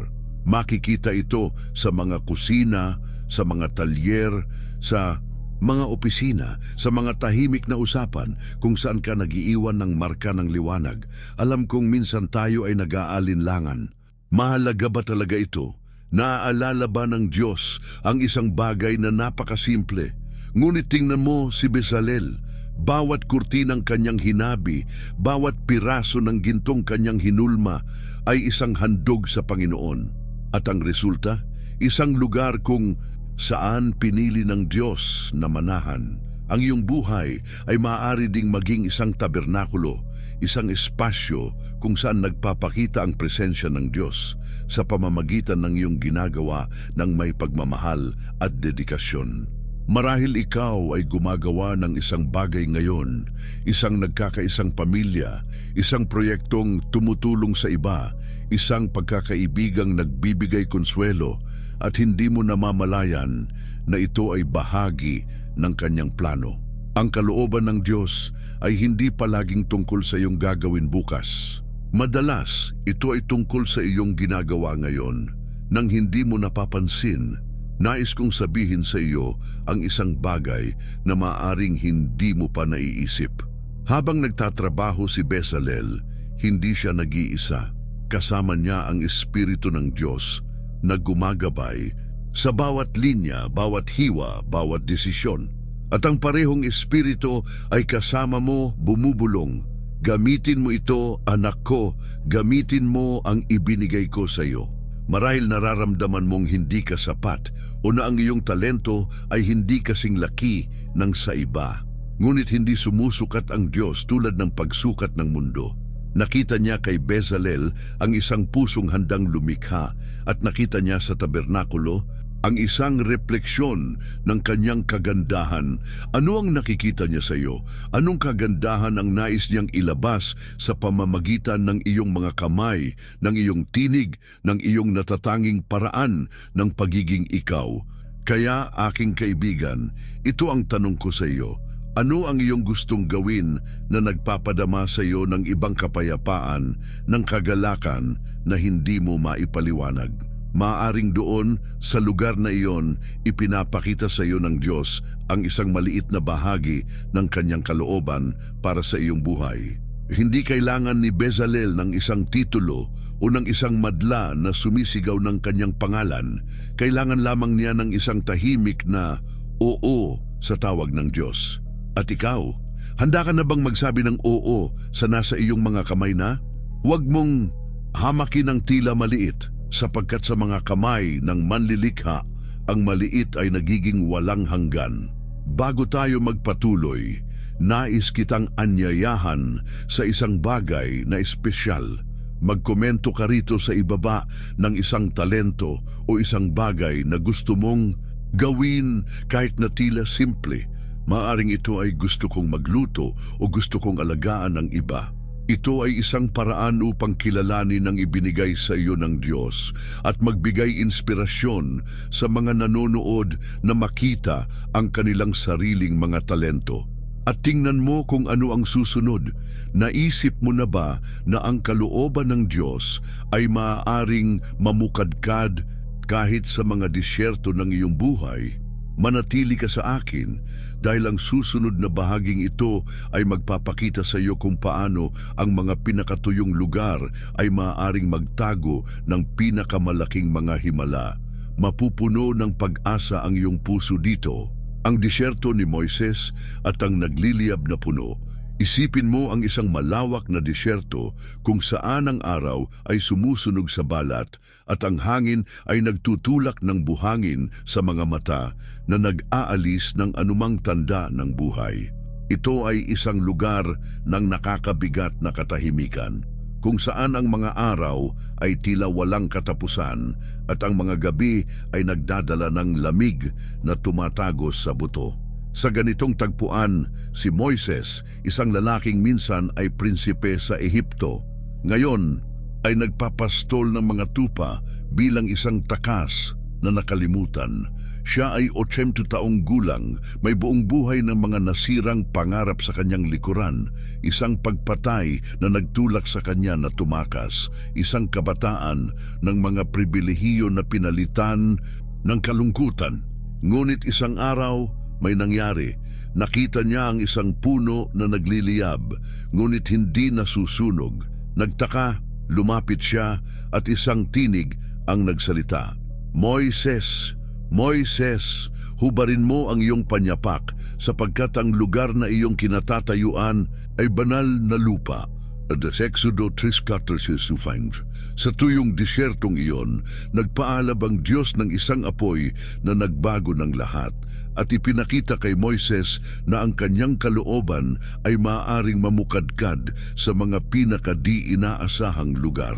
Makikita ito sa mga kusina, sa mga talyer, sa mga opisina, sa mga tahimik na usapan kung saan ka nagiiwan ng marka ng liwanag. Alam kong minsan tayo ay nag-aalinlangan. Mahalaga ba talaga ito? Naaalala ba ng Diyos ang isang bagay na napakasimple? Ngunit tingnan mo si Bezalel. Bawat kurtinang kanyang hinabi, bawat piraso ng gintong kanyang hinulma ay isang handog sa Panginoon. At ang resulta, isang lugar kung saan pinili ng Diyos na manahan. Ang iyong buhay ay maaari ding maging isang tabernakulo, isang espasyo kung saan nagpapakita ang presensya ng Diyos sa pamamagitan ng iyong ginagawa ng may pagmamahal at dedikasyon. Marahil ikaw ay gumagawa ng isang bagay ngayon, isang nagkakaisang pamilya, isang proyektong tumutulong sa iba, isang pagkakaibigang nagbibigay konsuelo, at hindi mo namamalayan na ito ay bahagi ng kanyang plano. Ang kalooban ng Diyos ay hindi palaging tungkol sa iyong gagawin bukas. Madalas, ito ay tungkol sa iyong ginagawa ngayon. Nang hindi mo napapansin, nais kong sabihin sa iyo ang isang bagay na maaring hindi mo pa naiisip. Habang nagtatrabaho si Bezalel, hindi siya nag-iisa. Kasama niya ang Espiritu ng Diyos na gumagabay sa bawat linya, bawat hiwa, bawat desisyon. At ang parehong Espiritu ay kasama mo, bumubulong. Gamitin mo ito, anak ko, gamitin mo ang ibinigay ko sa iyo. Marahil nararamdaman mong hindi ka sapat o na ang iyong talento ay hindi kasing laki ng sa iba. Ngunit hindi sumusukat ang Diyos tulad ng pagsukat ng mundo. Nakita niya kay Bezalel ang isang pusong handang lumikha at nakita niya sa tabernakulo ang isang refleksyon ng kanyang kagandahan. Ano ang nakikita niya sa iyo? Anong kagandahan ang nais niyang ilabas sa pamamagitan ng iyong mga kamay, ng iyong tinig, ng iyong natatanging paraan ng pagiging ikaw? Kaya, aking kaibigan, ito ang tanong ko sa iyo. Ano ang iyong gustong gawin na nagpapadama sa iyo ng ibang kapayapaan, ng kagalakan na hindi mo maipaliwanag? Maaring doon, sa lugar na iyon, ipinapakita sa iyo ng Diyos ang isang maliit na bahagi ng kanyang kalooban para sa iyong buhay. Hindi kailangan ni Bezalel ng isang titulo o ng isang madla na sumisigaw ng kanyang pangalan. Kailangan lamang niya ng isang tahimik na oo sa tawag ng Diyos. At ikaw, Handa ka na bang magsabi ng oo sa nasa iyong mga kamay na? Huwag mong hamakin ang tila maliit sapagkat sa mga kamay ng manlilikha, ang maliit ay nagiging walang hanggan. Bago tayo magpatuloy, nais kitang anyayahan sa isang bagay na espesyal. Magkomento ka rito sa ibaba ng isang talento o isang bagay na gusto mong gawin kahit na tila simple. Maaring ito ay gusto kong magluto o gusto kong alagaan ng iba. Ito ay isang paraan upang kilalanin ang ibinigay sa iyo ng Diyos at magbigay inspirasyon sa mga nanonood na makita ang kanilang sariling mga talento. At tingnan mo kung ano ang susunod. Naisip mo na ba na ang kalooban ng Diyos ay maaaring mamukadkad kahit sa mga disyerto ng iyong buhay? Manatili ka sa akin dahil ang susunod na bahaging ito ay magpapakita sa iyo kung paano ang mga pinakatuyong lugar ay maaaring magtago ng pinakamalaking mga himala. Mapupuno ng pag-asa ang iyong puso dito. Ang disyerto ni Moises at ang nagliliyab na puno. Isipin mo ang isang malawak na disyerto kung saan ang araw ay sumusunog sa balat at ang hangin ay nagtutulak ng buhangin sa mga mata na nag-aalis ng anumang tanda ng buhay. Ito ay isang lugar ng nakakabigat na katahimikan, kung saan ang mga araw ay tila walang katapusan at ang mga gabi ay nagdadala ng lamig na tumatagos sa buto. Sa ganitong tagpuan, si Moises, isang lalaking minsan ay prinsipe sa Ehipto, ngayon ay nagpapastol ng mga tupa bilang isang takas na nakalimutan. Siya ay 80 taong gulang, may buong buhay ng mga nasirang pangarap sa kanyang likuran, isang pagpatay na nagtulak sa kanya na tumakas, isang kabataan ng mga pribilehiyo na pinalitan ng kalungkutan. Ngunit isang araw, may nangyari. Nakita niya ang isang puno na nagliliyab, ngunit hindi nasusunog. Nagtaka, lumapit siya at isang tinig ang nagsalita. Moises, Moises, hubarin mo ang iyong panyapak sapagkat ang lugar na iyong kinatatayuan ay banal na lupa. Exodo 3:14-15. Sa tuyong disyertong iyon, nagpaalab ang Diyos ng isang apoy na nagbago ng lahat at ipinakita kay Moises na ang kanyang kalooban ay maaaring mamukadkad sa mga pinakadi-inaasahang lugar.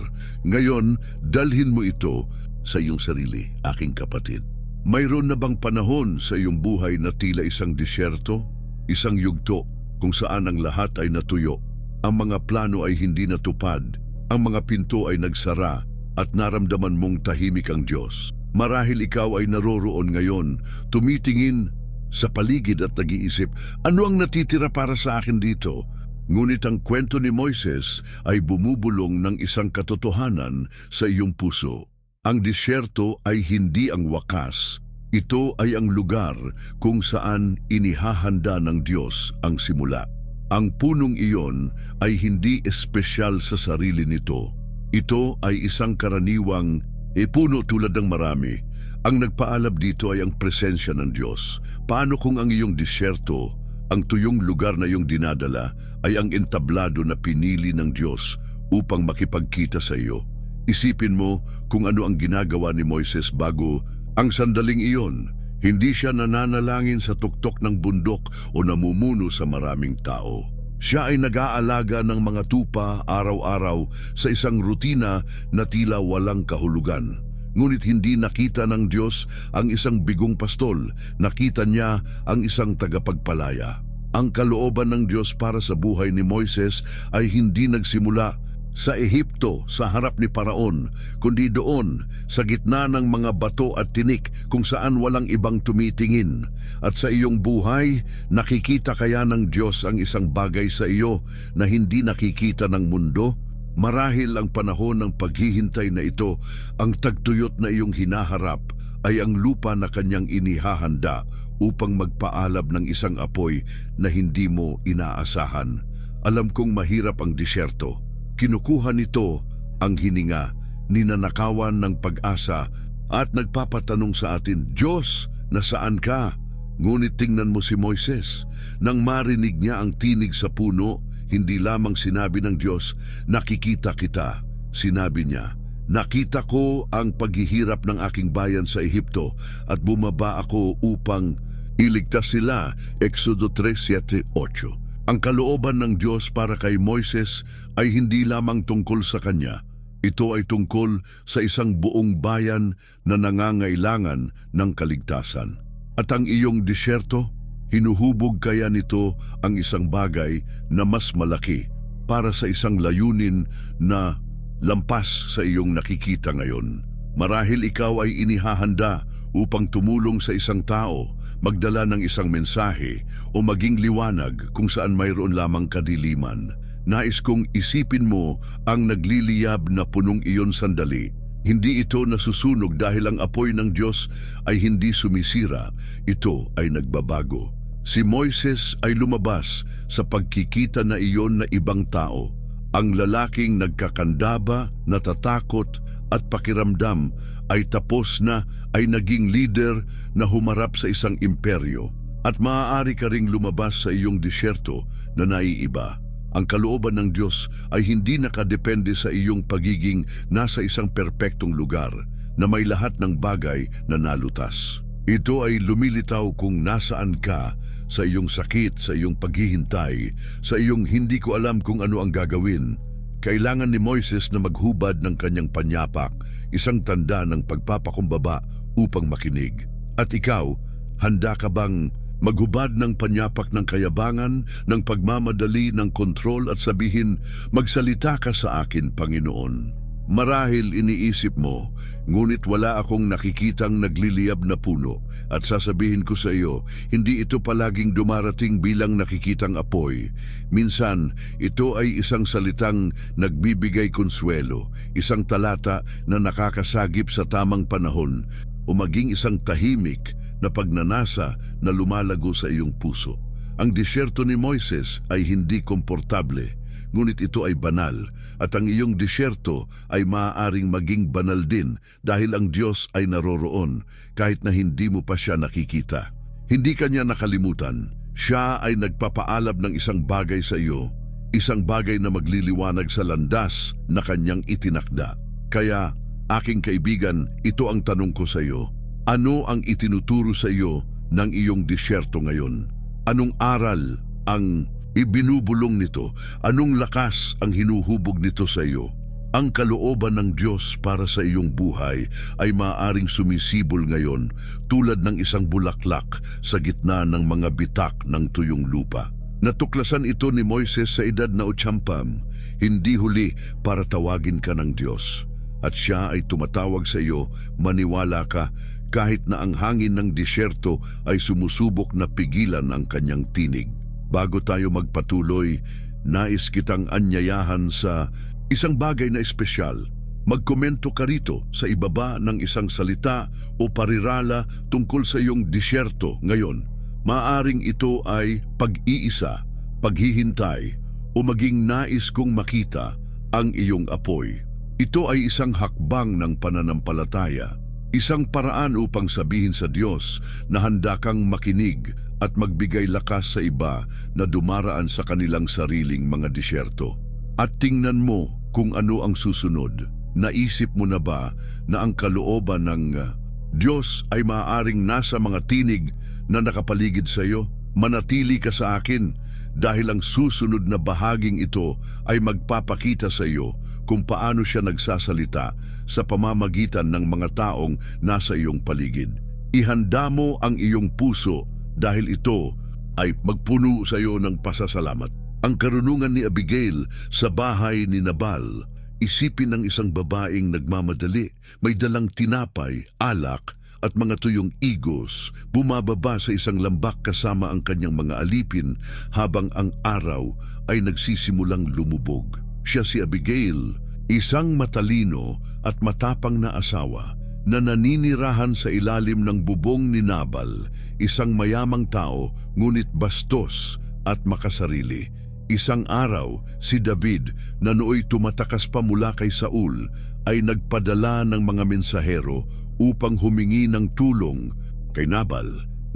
Ngayon, dalhin mo ito sa iyong sarili, aking kapatid. Mayroon na bang panahon sa iyong buhay na tila isang disyerto, isang yugto kung saan ang lahat ay natuyo? Ang mga plano ay hindi natupad, ang mga pinto ay nagsara at naramdaman mong tahimik ang Diyos. Marahil ikaw ay naroroon ngayon, tumitingin sa paligid at nag-iisip, ano ang natitira para sa akin dito? Ngunit ang kwento ni Moises ay bumubulong ng isang katotohanan sa iyong puso. Ang disyerto ay hindi ang wakas. Ito ay ang lugar kung saan inihahanda ng Diyos ang simula. Ang punong iyon ay hindi espesyal sa sarili nito. Ito ay isang karaniwang puno tulad ng marami. Ang nagpaalab dito ay ang presensya ng Diyos. Paano kung ang iyong disyerto, ang tuyong lugar na iyong dinadala, ay ang entablado na pinili ng Diyos upang makipagkita sa iyo? Isipin mo kung ano ang ginagawa ni Moises bago ang sandaling iyon. Hindi siya nananalangin sa tuktok ng bundok o namumuno sa maraming tao. Siya ay nag-aalaga ng mga tupa araw-araw sa isang rutina na tila walang kahulugan. Ngunit hindi nakita ng Diyos ang isang bigong pastol, nakita niya ang isang tagapagpalaya. Ang kalooban ng Diyos para sa buhay ni Moises ay hindi nagsimula sa Ehipto sa harap ni Paraon, kundi doon sa gitna ng mga bato at tinik kung saan walang ibang tumitingin. At sa iyong buhay, nakikita kaya ng Diyos ang isang bagay sa iyo na hindi nakikita ng mundo? Marahil ang panahon ng paghihintay na ito, ang tagtuyot na iyong hinaharap, ay ang lupa na kanyang inihahanda upang magpaalab ng isang apoy na hindi mo inaasahan. Alam kong mahirap ang disyerto. Kinukuha nito ang hininga, ninanakawan ng pag-asa at nagpapatanong sa atin, Diyos, nasaan ka? Ngunit tingnan mo si Moises. Nang marinig niya ang tinig sa puno, hindi lamang sinabi ng Diyos, "Nakikita kita." Sinabi niya, "Nakita ko ang paghihirap ng aking bayan sa Ehipto at bumaba ako upang iligtas sila." Exodo 3:7-8. Ang kalooban ng Diyos para kay Moises ay hindi lamang tungkol sa kanya. Ito ay tungkol sa isang buong bayan na nangangailangan ng kaligtasan. At ang iyong disyerto, hinuhubog kaya nito ang isang bagay na mas malaki para sa isang layunin na lampas sa iyong nakikita ngayon. Marahil ikaw ay inihahanda upang tumulong sa isang tao, magdala ng isang mensahe o maging liwanag kung saan mayroon lamang kadiliman. Nais kong isipin mo ang nagliliyab na punong iyon sandali. Hindi ito nasusunog dahil ang apoy ng Diyos ay hindi sumisira. Ito ay nagbabago. Si Moises ay lumabas sa pagkikita na iyon na ibang tao. Ang lalaking nagkakandaba, natatakot at pakiramdam ay tapos na ay naging leader na humarap sa isang imperyo. At maaari ka ring lumabas sa iyong disyerto na naiiba. Ang kalooban ng Diyos ay hindi nakadepende sa iyong pagiging nasa isang perpektong lugar na may lahat ng bagay na nalutas. Ito ay lumilitaw kung nasaan ka sa iyong sakit, sa iyong paghihintay, sa iyong hindi ko alam kung ano ang gagawin. Kailangan ni Moises na maghubad ng kanyang panyapak, isang tanda ng pagpapakumbaba upang makinig. At ikaw, handa ka bang maghubad ng panyapak ng kayabangan, ng pagmamadali, ng kontrol at sabihin, "Magsalita ka sa akin, Panginoon"? Marahil iniisip mo, ngunit wala akong nakikitang nagliliyab na puno. At sasabihin ko sa iyo, hindi ito palaging dumarating bilang nakikitang apoy. Minsan, ito ay isang salitang nagbibigay konsuelo, isang talata na nakakasagip sa tamang panahon, o maging isang tahimik na pagnanasa na lumalago sa iyong puso. Ang disyerto ni Moises ay hindi komportable, ngunit ito ay banal, at ang iyong disyerto ay maaaring maging banal din dahil ang Diyos ay naroroon kahit na hindi mo pa siya nakikita. Hindi kanya nakalimutan. Siya ay nagpapaalab ng isang bagay sa iyo, isang bagay na magliliwanag sa landas na kanyang itinakda. Kaya, aking kaibigan, ito ang tanong ko sa iyo. Ano ang itinuturo sa iyo ng iyong disyerto ngayon? Anong aral ang ibinubulong nito? Anong lakas ang hinuhubog nito sa iyo? Ang kalooban ng Diyos para sa iyong buhay ay maaaring sumisibol ngayon tulad ng isang bulaklak sa gitna ng mga bitak ng tuyong lupa. Natuklasan ito ni Moises sa edad na 80, hindi huli para tawagin ka ng Diyos. At siya ay tumatawag sa iyo, maniwala ka, kahit na ang hangin ng disyerto ay sumusubok na pigilan ang kanyang tinig. Bago tayo magpatuloy, nais kitang anyayahan sa isang bagay na espesyal. Magkomento ka rito sa ibaba ng isang salita o parirala tungkol sa iyong disyerto ngayon. Maaring ito ay pag-iisa, paghihintay, o maging nais kong makita ang iyong apoy. Ito ay isang hakbang ng pananampalataya. Isang paraan upang sabihin sa Diyos na handa kang makinig at magbigay lakas sa iba na dumaraan sa kanilang sariling mga disyerto. At tingnan mo kung ano ang susunod. Naisip mo na ba na ang kalooban ng Diyos ay maaaring nasa mga tinig na nakapaligid sa iyo? Manatili ka sa akin dahil ang susunod na bahaging ito ay magpapakita sa iyo kung paano siya nagsasalita sa pamamagitan ng mga taong nasa iyong paligid. Ihanda mo ang iyong puso dahil ito ay magpuno sa iyo ng pasasalamat. Ang karunungan ni Abigail sa bahay ni Nabal, isipin ng isang babaeng nagmamadali, may dalang tinapay, alak at mga tuyong igos, bumababa sa isang lambak kasama ang kanyang mga alipin habang ang araw ay nagsisimulang lumubog. Siya si Abigail, isang matalino at matapang na asawa na naninirahan sa ilalim ng bubong ni Nabal, isang mayamang tao ngunit bastos at makasarili. Isang araw, si David na nooy tumatakas pa mula kay Saul ay nagpadala ng mga mensahero upang humingi ng tulong kay Nabal.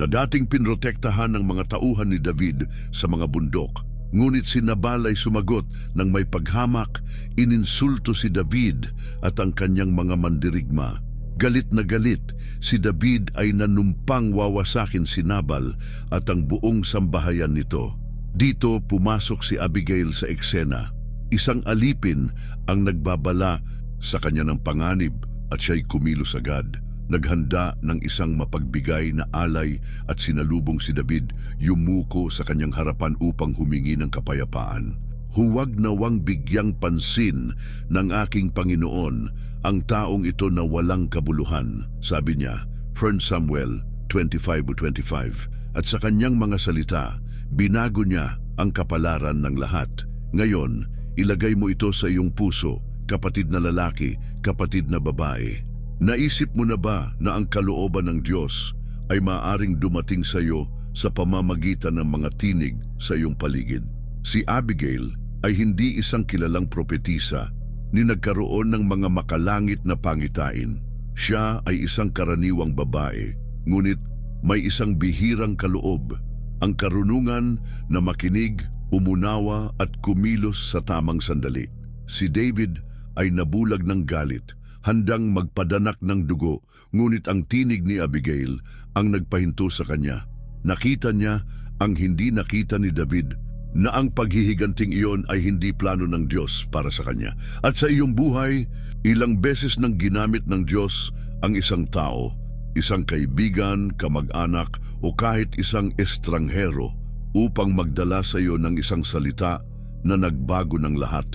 na dating pinrotektahan ng mga tauhan ni David sa mga bundok. Ngunit si Nabal ay sumagot ng may paghamak, ininsulto si David at ang kanyang mga mandirigma. Galit na galit, si David ay nanumpang wawasakin si Nabal at ang buong sambahayan nito. Dito pumasok si Abigail sa eksena. Isang alipin ang nagbabala sa kanya ng panganib at siya'y kumilos agad. Naghanda ng isang mapagbigay na alay at sinalubong si David, yumuko sa kanyang harapan upang humingi ng kapayapaan. Huwag nawang bigyang pansin ng aking Panginoon ang taong ito na walang kabuluhan, sabi niya, 1 Samuel 25:25. At sa kanyang mga salita, binago niya ang kapalaran ng lahat. Ngayon, ilagay mo ito sa iyong puso, kapatid na lalaki, kapatid na babae. Naisip mo na ba na ang kalooban ng Diyos ay maaaring dumating sa iyo sa pamamagitan ng mga tinig sa iyong paligid? Si Abigail ay hindi isang kilalang propetisa ni nagkaroon ng mga makalangit na pangitain. Siya ay isang karaniwang babae, ngunit may isang bihirang kaloob, ang karunungan na makinig, umunawa at kumilos sa tamang sandali. Si David ay nabulag ng galit, handang magpadanak ng dugo, ngunit ang tinig ni Abigail ang nagpahinto sa kanya. Nakita niya ang hindi nakita ni David, na ang paghihiganting iyon ay hindi plano ng Diyos para sa kanya. At sa iyong buhay, ilang beses nang ginamit ng Diyos ang isang tao, isang kaibigan, kamag-anak o kahit isang estranghero upang magdala sa iyo ng isang salita na nagbago ng lahat.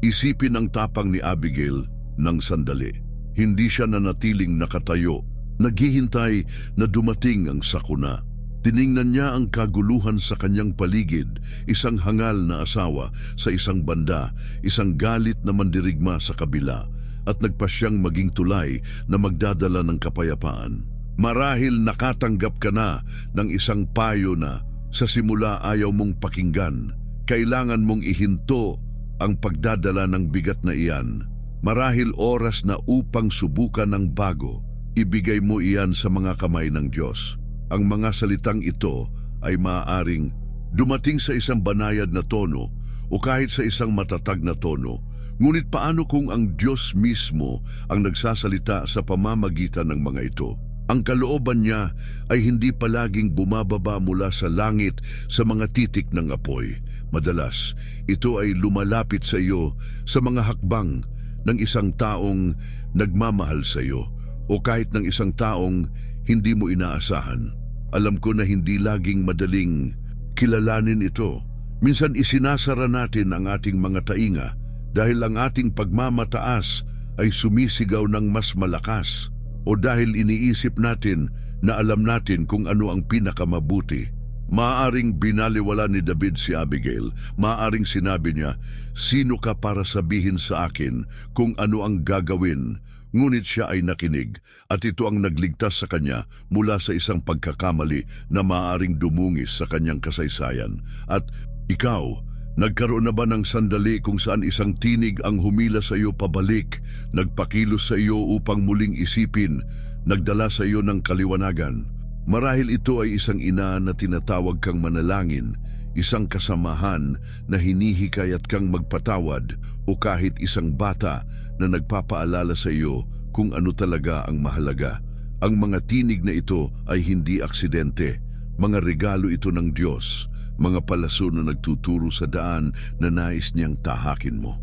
Isipin ang tapang ni Abigail ng sandali. Hindi siya nanatiling nakatayo, naghihintay na dumating ang sakuna. Tiningnan niya ang kaguluhan sa kanyang paligid, isang hangal na asawa sa isang banda, isang galit na mandirigma sa kabila, at nagpasyang maging tulay na magdadala ng kapayapaan. Marahil nakatanggap ka na ng isang payo na sa simula ayaw mong pakinggan. Kailangan mong ihinto ang pagdadala ng bigat na iyan. Marahil oras na upang subukan ng bago, ibigay mo iyan sa mga kamay ng Diyos. Ang mga salitang ito ay maaaring dumating sa isang banayad na tono o kahit sa isang matatag na tono. Ngunit paano kung ang Diyos mismo ang nagsasalita sa pamamagitan ng mga ito? Ang kalooban niya ay hindi palaging bumababa mula sa langit sa mga titik ng apoy. Madalas, ito ay lumalapit sa iyo sa mga hakbang ng isang taong nagmamahal sa iyo o kahit ng isang taong hindi mo inaasahan. Alam ko na hindi laging madaling kilalanin ito. Minsan isinasara natin ang ating mga tainga dahil ang ating pagmamataas ay sumisigaw ng mas malakas o dahil iniisip natin na alam natin kung ano ang pinakamabuti. Maaaring binaliwala ni David si Abigail. Maaaring sinabi niya, "Sino ka para sabihin sa akin kung ano ang gagawin?" Ngunit siya ay nakinig at ito ang nagligtas sa kanya mula sa isang pagkakamali na maaaring dumungis sa kanyang kasaysayan. At ikaw, nagkaroon na ba ng sandali kung saan isang tinig ang humila sa iyo pabalik, nagpakilos sa iyo upang muling isipin, nagdala sa iyo ng kaliwanagan? Marahil ito ay isang ina na tinatawag kang manalangin, isang kasamahan na hinihikayat kang magpatawad o kahit isang bata na nagpapaalala sa iyo kung ano talaga ang mahalaga. Ang mga tinig na ito ay hindi aksidente. Mga regalo ito ng Diyos, mga palaso na nagtuturo sa daan na nais niyang tahakin mo.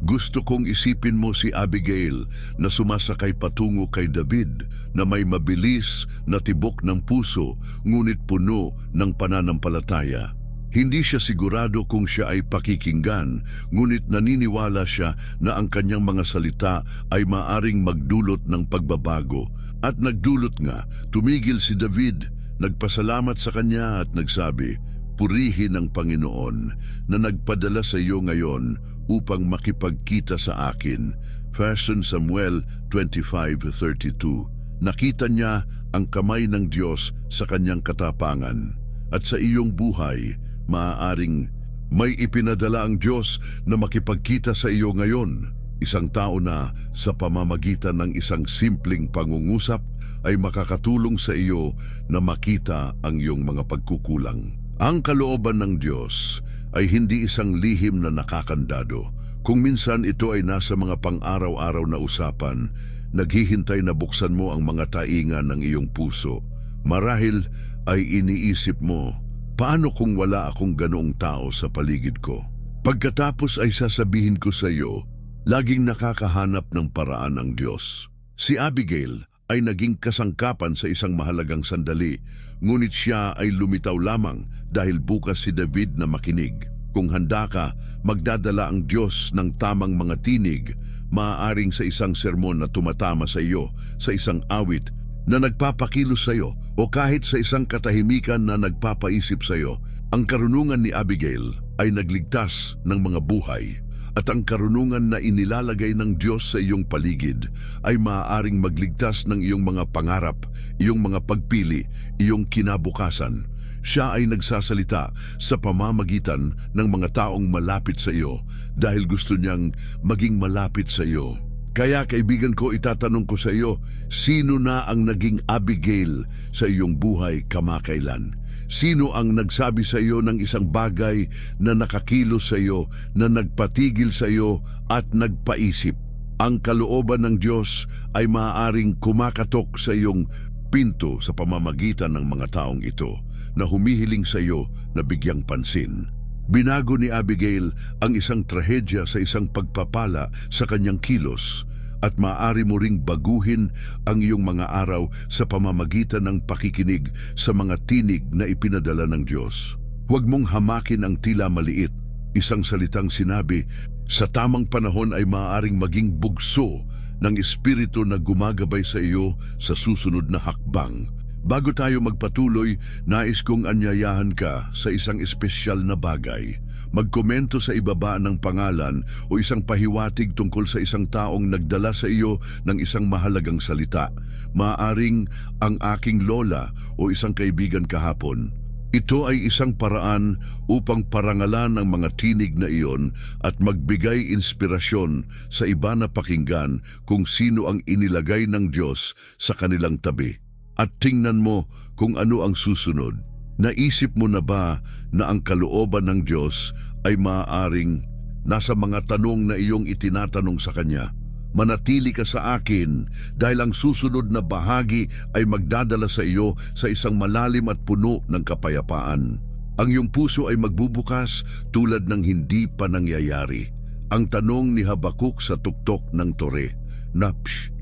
Gusto kong isipin mo si Abigail na sumasakay patungo kay David na may mabilis na tibok ng puso ngunit puno ng pananampalataya. Hindi siya sigurado kung siya ay pakikinggan, ngunit naniniwala siya na ang kanyang mga salita ay maaring magdulot ng pagbabago. At nagdulot nga, tumigil si David, nagpasalamat sa kanya at nagsabi, "Purihin ang Panginoon na nagpadala sa iyo ngayon upang makipagkita sa akin." 1 Samuel 25:32. Nakita niya ang kamay ng Diyos sa kanyang katapangan. At sa iyong buhay, maaaring may ipinadala ang Diyos na makipagkita sa iyo ngayon. Isang tao na sa pamamagitan ng isang simpleng pangungusap ay makakatulong sa iyo na makita ang iyong mga pagkukulang. Ang kalooban ng Diyos ay hindi isang lihim na nakakandado. Kung minsan ito ay nasa mga pang-araw-araw na usapan, naghihintay na buksan mo ang mga tainga ng iyong puso. Marahil ay iniisip mo, paano kung wala akong ganoong tao sa paligid ko? Pagkatapos ay sasabihin ko sa iyo, laging nakakahanap ng paraan ang Diyos. Si Abigail ay naging kasangkapan sa isang mahalagang sandali, ngunit siya ay lumitaw lamang dahil bukas si David na makinig. Kung handa ka, magdadala ang Diyos ng tamang mga tinig, maaaring sa isang sermon na tumatama sa iyo, sa isang awit na nagpapakilos sa iyo, o kahit sa isang katahimikan na nagpapaisip sa iyo. Ang karunungan ni Abigail ay nagligtas ng mga buhay. At ang karunungan na inilalagay ng Diyos sa iyong paligid ay maaaring magligtas ng iyong mga pangarap, iyong mga pagpili, iyong kinabukasan. Siya ay nagsasalita sa pamamagitan ng mga taong malapit sa iyo dahil gusto niyang maging malapit sa iyo. Kaya kaibigan ko, itatanong ko sa iyo, sino na ang naging Abigail sa iyong buhay kamakailan? Sino ang nagsabi sa iyo ng isang bagay na nakakilos sa iyo, na nagpatigil sa iyo at nagpaisip? Ang kalooban ng Diyos ay maaaring kumakatok sa iyong pinto sa pamamagitan ng mga taong ito na humihiling sa iyo na bigyang pansin. Binago ni Abigail ang isang trahedya sa isang pagpapala sa kanyang kilos, at maaari mo ring baguhin ang iyong mga araw sa pamamagitan ng pakikinig sa mga tinig na ipinadala ng Diyos. Huwag mong hamakin ang tila maliit. Isang salitang sinabi sa tamang panahon ay maaaring maging bugso ng espiritu na gumagabay sa iyo sa susunod na hakbang. Bago tayo magpatuloy, nais kong anyayahan ka sa isang espesyal na bagay. Magkomento sa ibaba ng pangalan o isang pahiwatig tungkol sa isang taong nagdala sa iyo ng isang mahalagang salita. Maaring ang aking lola o isang kaibigan kahapon. Ito ay isang paraan upang parangalan ang mga tinig na iyon at magbigay inspirasyon sa iba na pakinggan kung sino ang inilagay ng Diyos sa kanilang tabi. At tingnan mo kung ano ang susunod. Naisip mo na ba na ang kalooban ng Diyos ay maaaring nasa mga tanong na iyong itinatanong sa Kanya? Manatili ka sa akin dahil ang susunod na bahagi ay magdadala sa iyo sa isang malalim at puno ng kapayapaan. Ang iyong puso ay magbubukas tulad ng hindi pa nangyayari. Ang tanong ni Habakuk sa tuktok ng tore.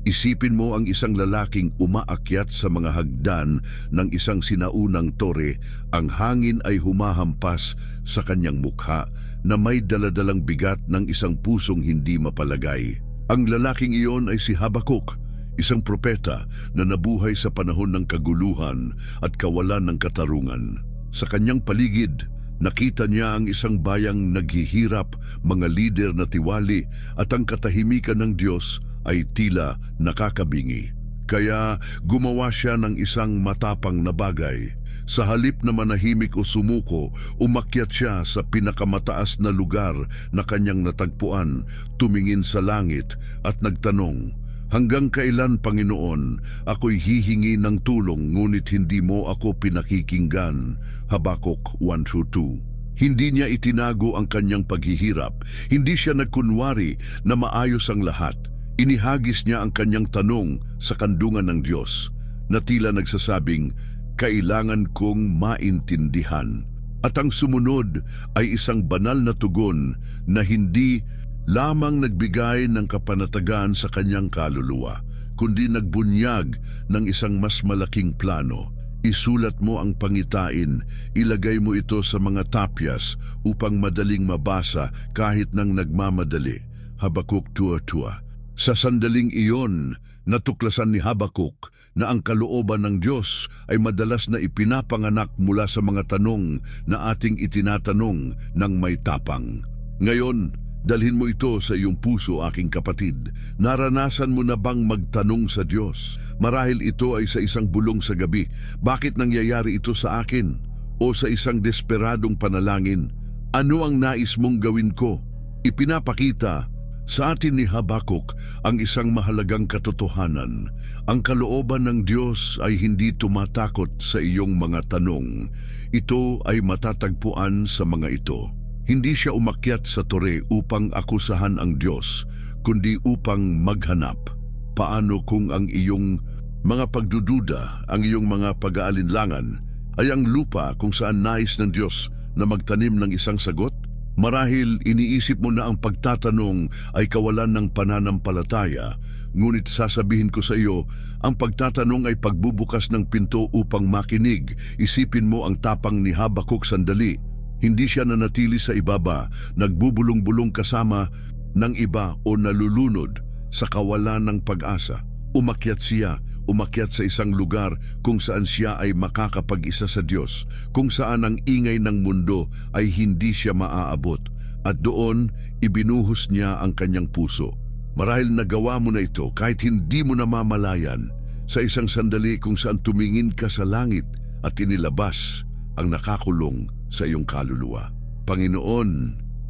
Isipin mo ang isang lalaking umaakyat sa mga hagdan ng isang sinaunang tore. Ang hangin ay humahampas sa kanyang mukha na may daladalang bigat ng isang pusong hindi mapalagay. Ang lalaking iyon ay si Habakuk, isang propeta na nabuhay sa panahon ng kaguluhan at kawalan ng katarungan. Sa kanyang paligid, nakita niya ang isang bayang naghihirap, mga lider na tiwali, at ang katahimikan ng Diyos ay tila nakakabingi. Kaya gumawa siya ng isang matapang na bagay. Sa halip na manahimik o sumuko, umakyat siya sa pinakamataas na lugar na kanyang natagpuan, tumingin sa langit at nagtanong, "Hanggang kailan, Panginoon, ako'y hihingi ng tulong ngunit hindi mo ako pinakikinggan?" Habakuk 1-2. Hindi niya itinago ang kanyang paghihirap. Hindi siya nagkunwari na maayos ang lahat. Inihagis niya ang kanyang tanong sa kandungan ng Diyos, na tila nagsasabing, "Kailangan kong maintindihan." At ang sumunod ay isang banal na tugon na hindi lamang nagbigay ng kapanatagan sa kanyang kaluluwa, kundi nagbunyag ng isang mas malaking plano. Isulat mo ang pangitain, ilagay mo ito sa mga tapyas upang madaling mabasa kahit nang nagmamadali. Habakuk 2:2. Sa sandaling iyon, natuklasan ni Habakuk na ang kalooban ng Diyos ay madalas na ipinapanganak mula sa mga tanong na ating itinatanong ng may tapang. Ngayon, dalhin mo ito sa iyong puso, aking kapatid. Naranasan mo na bang magtanong sa Diyos? Marahil ito ay sa isang bulong sa gabi, "Bakit nangyayari ito sa akin?" O sa isang desperadong panalangin, "Ano ang nais mong gawin ko?" Ipinapakita Sa atin ni Habakuk ang isang mahalagang katotohanan. Ang kalooban ng Diyos ay hindi tumatakot sa iyong mga tanong. Ito ay matatagpuan sa mga ito. Hindi siya umakyat sa tore upang akusahan ang Diyos, kundi upang maghanap. Paano kung ang iyong mga pagdududa, ang iyong mga pag-aalinlangan, ay ang lupa kung saan nais ng Diyos na magtanim ng isang sagot? Marahil iniisip mo na ang pagtatanong ay kawalan ng pananampalataya, ngunit sasabihin ko sa iyo, ang pagtatanong ay pagbubukas ng pinto upang makinig. Isipin mo ang tapang ni Habakuk sandali. Hindi siya nanatili sa ibaba, nagbubulong-bulong kasama ng iba o nalulunod sa kawalan ng pag-asa. Umakyat sa isang lugar kung saan siya ay makakapag-isa sa Diyos, kung saan ang ingay ng mundo ay hindi siya maaabot, at doon ibinuhos niya ang kanyang puso. Marahil nagawa mo na ito kahit hindi mo namamalayan, sa isang sandali kung saan tumingin ka sa langit at inilabas ang nakakulong sa iyong kaluluwa. Panginoon,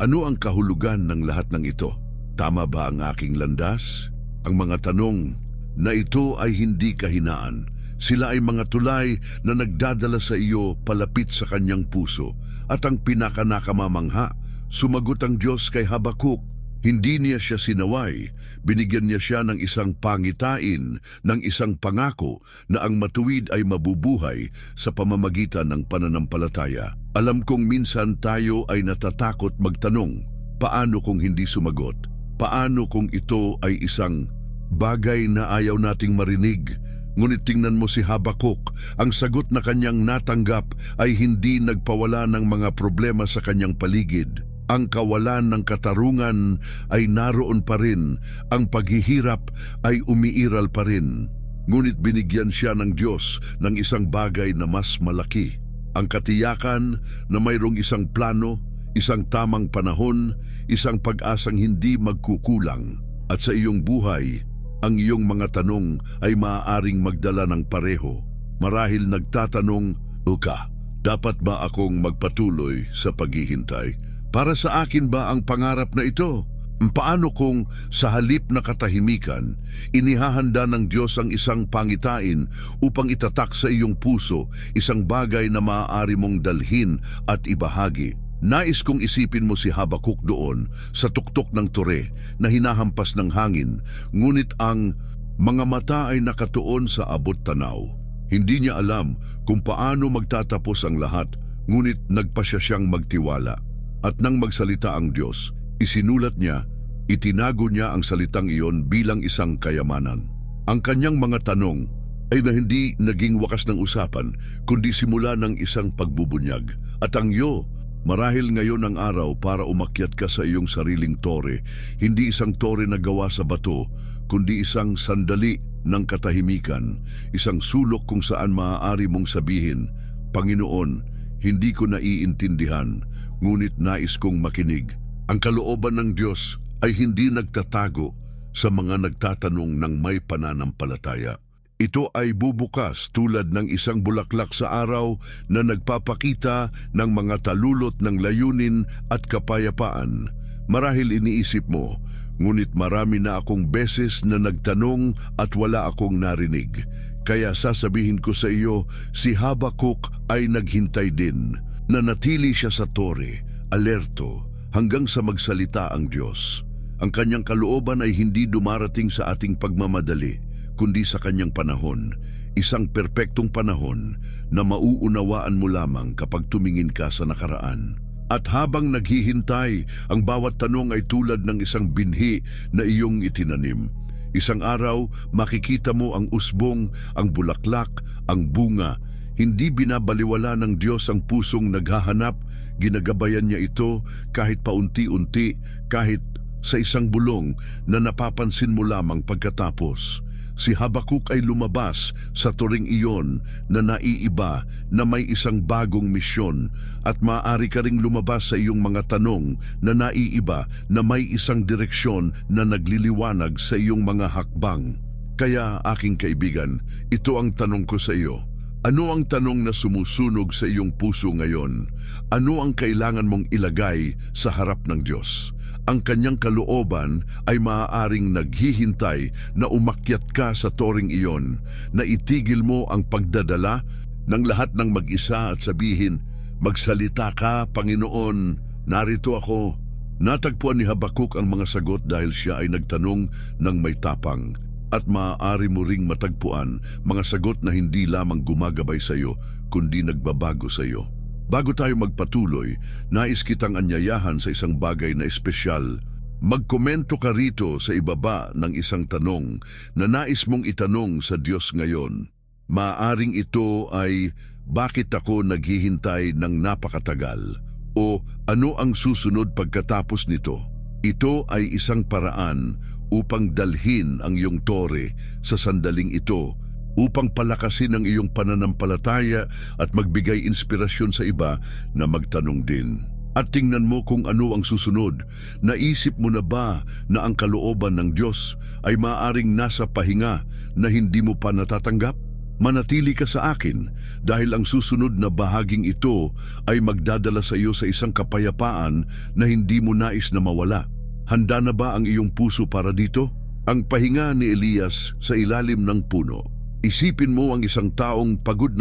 ano ang kahulugan ng lahat ng ito? Tama ba ang aking landas? Ang mga tanong na ito ay hindi kahinaan. Sila ay mga tulay na nagdadala sa iyo palapit sa kanyang puso. At ang pinakanakamamangha, sumagot ang Diyos kay Habakuk. Hindi niya siya sinaway. Binigyan niya siya ng isang pangitain, ng isang pangako na ang matuwid ay mabubuhay sa pamamagitan ng pananampalataya. Alam kong minsan tayo ay natatakot magtanong, paano kung hindi sumagot? Paano kung ito ay isang bagay na ayaw nating marinig? Ngunit tingnan mo si Habakuk, ang sagot na kanyang natanggap ay hindi nagpawala ng mga problema sa kanyang paligid. Ang kawalan ng katarungan ay naroon pa rin, ang paghihirap ay umiiral pa rin. Ngunit binigyan siya ng Diyos ng isang bagay na mas malaki. Ang katiyakan na mayroong isang plano, isang tamang panahon, isang pag-asang hindi magkukulang. At sa iyong buhay, ang iyong mga tanong ay maaaring magdala ng pareho. Marahil nagtatanong, Uka, dapat ba akong magpatuloy sa paghihintay? Para sa akin ba ang pangarap na ito? Paano kung sa halip na katahimikan, inihahanda ng Diyos ang isang pangitain upang itatak sa iyong puso isang bagay na maaari mong dalhin at ibahagi? Nais kong isipin mo si Habakuk doon sa tuktok ng tore na hinahampas ng hangin, ngunit ang mga mata ay nakatuon sa abot tanaw. Hindi niya alam kung paano magtatapos ang lahat, ngunit nagpasya siyang magtiwala. At nang magsalita ang Diyos, isinulat niya, itinago niya ang salitang iyon bilang isang kayamanan. Ang kanyang mga tanong ay na hindi naging wakas ng usapan, kundi simula ng isang pagbubunyag. At ang iyo, marahil ngayon ang araw para umakyat ka sa iyong sariling tore, hindi isang tore na gawa sa bato, kundi isang sandali ng katahimikan, isang sulok kung saan maaari mong sabihin, Panginoon, hindi ko naiintindihan, ngunit nais kong makinig. Ang kalooban ng Diyos ay hindi nagtatago sa mga nagtatanong ng may pananampalataya. Ito ay bubukas tulad ng isang bulaklak sa araw na nagpapakita ng mga talulot ng layunin at kapayapaan. Marahil iniisip mo, ngunit marami na akong beses na nagtanong at wala akong narinig. Kaya sasabihin ko sa iyo, si Habakuk ay naghintay din. Nanatili siya sa tore, alerto, hanggang sa magsalita ang Diyos. Ang kanyang kalooban ay hindi dumarating sa ating pagmamadali, kundi sa kanyang panahon, isang perpektong panahon na mauunawaan mo lamang kapag tumingin ka sa nakaraan. At habang naghihintay, ang bawat tanong ay tulad ng isang binhi na iyong itinanim. Isang araw, makikita mo ang usbong, ang bulaklak, ang bunga. Hindi binabaliwala ng Diyos ang pusong naghahanap, ginagabayan niya ito kahit paunti-unti, kahit sa isang bulong na napapansin mo lamang pagkatapos. Si Habakuk ay lumabas sa turing iyon na naiiba na may isang bagong misyon, at maaari ka ring lumabas sa iyong mga tanong na naiiba na may isang direksyon na nagliliwanag sa iyong mga hakbang. Kaya aking kaibigan, ito ang tanong ko sa iyo. Ano ang tanong na sumusunog sa iyong puso ngayon? Ano ang kailangan mong ilagay sa harap ng Diyos? ang kanyang kalooban ay maaaring naghihintay na umakyat ka sa toring iyon, na itigil mo ang pagdadala ng lahat ng mag-isa at sabihin, "Magsalita ka, Panginoon, narito ako." Natagpuan ni Habakuk ang mga sagot dahil siya ay nagtanong ng may tapang. At maaari mo ring matagpuan mga sagot na hindi lamang gumagabay sa iyo, kundi nagbabago sa iyo. Bago tayo magpatuloy, nais kitang anyayahan sa isang bagay na espesyal. Magkomento ka rito sa ibaba ng isang tanong na nais mong itanong sa Diyos ngayon. Maaring ito ay, bakit ako naghihintay ng napakatagal? O ano ang susunod pagkatapos nito? Ito ay isang paraan upang dalhin ang iyong tore sa sandaling ito, upang palakasin ang iyong pananampalataya at magbigay inspirasyon sa iba na magtanong din. At tingnan mo kung ano ang susunod. Naisip mo na ba na ang kalooban ng Diyos ay maaring nasa pahinga na hindi mo pa natatanggap? Manatili ka sa akin dahil ang susunod na bahaging ito ay magdadala sa iyo sa isang kapayapaan na hindi mo nais na mawala. Handa na ba ang iyong puso para dito? Ang pahinga ni Elias sa ilalim ng puno. Isipin mo ang isang taong pagod,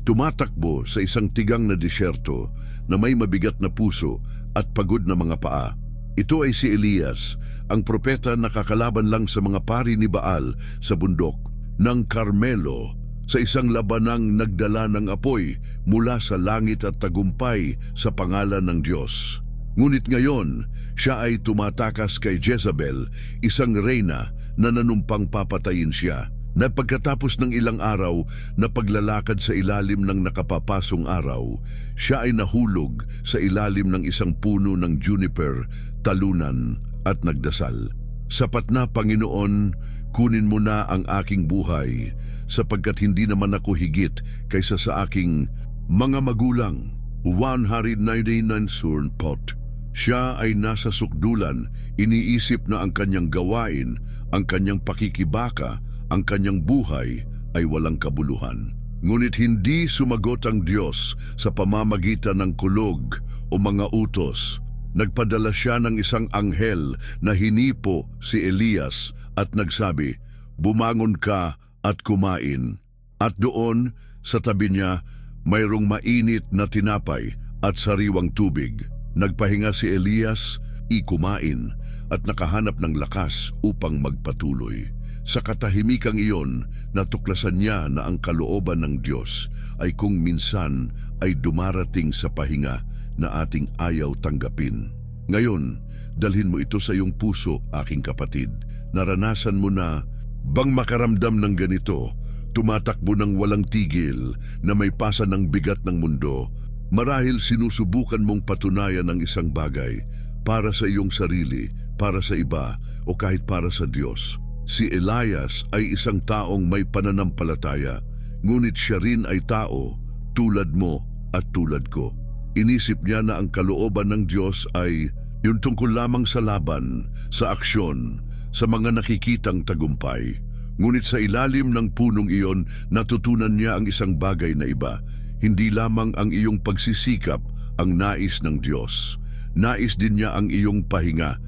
tumatakbo sa isang tigang na disyerto na may mabigat na puso at pagod na mga paa. Ito ay si Elias, ang propeta na kakalaban lang sa mga pari ni Baal sa bundok ng Carmelo, sa isang labanang nagdala ng apoy mula sa langit at tagumpay sa pangalan ng Diyos. Ngunit ngayon, siya ay tumatakas kay Jezebel, isang reyna na nanumpang papatayin siya. Na pagkatapos ng ilang araw na paglalakad sa ilalim ng nakapapasong araw, siya ay nahulog sa ilalim ng isang puno ng juniper, talunan at nagdasal. "Sapat na, Panginoon, kunin mo na ang aking buhay, sapagkat hindi naman ako higit kaysa sa aking mga magulang." 199 Surnpot. Siya ay nasa sukdulan, iniisip na ang kanyang gawain, ang kanyang pakikibaka, ang kanyang buhay ay walang kabuluhan. Ngunit hindi sumagot ang Diyos sa pamamagitan ng kulog o mga utos. Nagpadala siya ng isang anghel na hinipo si Elias at nagsabi, "Bumangon ka at kumain." At doon, sa tabi niya, mayroong mainit na tinapay at sariwang tubig. Nagpahinga si Elias, kumain at nakahanap ng lakas upang magpatuloy. Sa katahimikang iyon, natuklasan niya na ang kalooban ng Diyos ay kung minsan ay dumarating sa pahinga na ating ayaw tanggapin. Ngayon, dalhin mo ito sa iyong puso, aking kapatid. Naranasan mo na bang makaramdam ng ganito, tumatakbo ng walang tigil na may pasa ng bigat ng mundo? Marahil sinusubukan mong patunayan ang isang bagay para sa iyong sarili, para sa iba, o kahit para sa Diyos. Si Elias ay isang taong may pananampalataya, ngunit siya rin ay tao, tulad mo at tulad ko. Inisip niya na ang kalooban ng Diyos ay yung tungkol lamang sa laban, sa aksyon, sa mga nakikitang tagumpay. Ngunit sa ilalim ng punong iyon, natutunan niya ang isang bagay na iba. Hindi lamang ang iyong pagsisikap ang nais ng Diyos. Nais din niya ang iyong pahinga.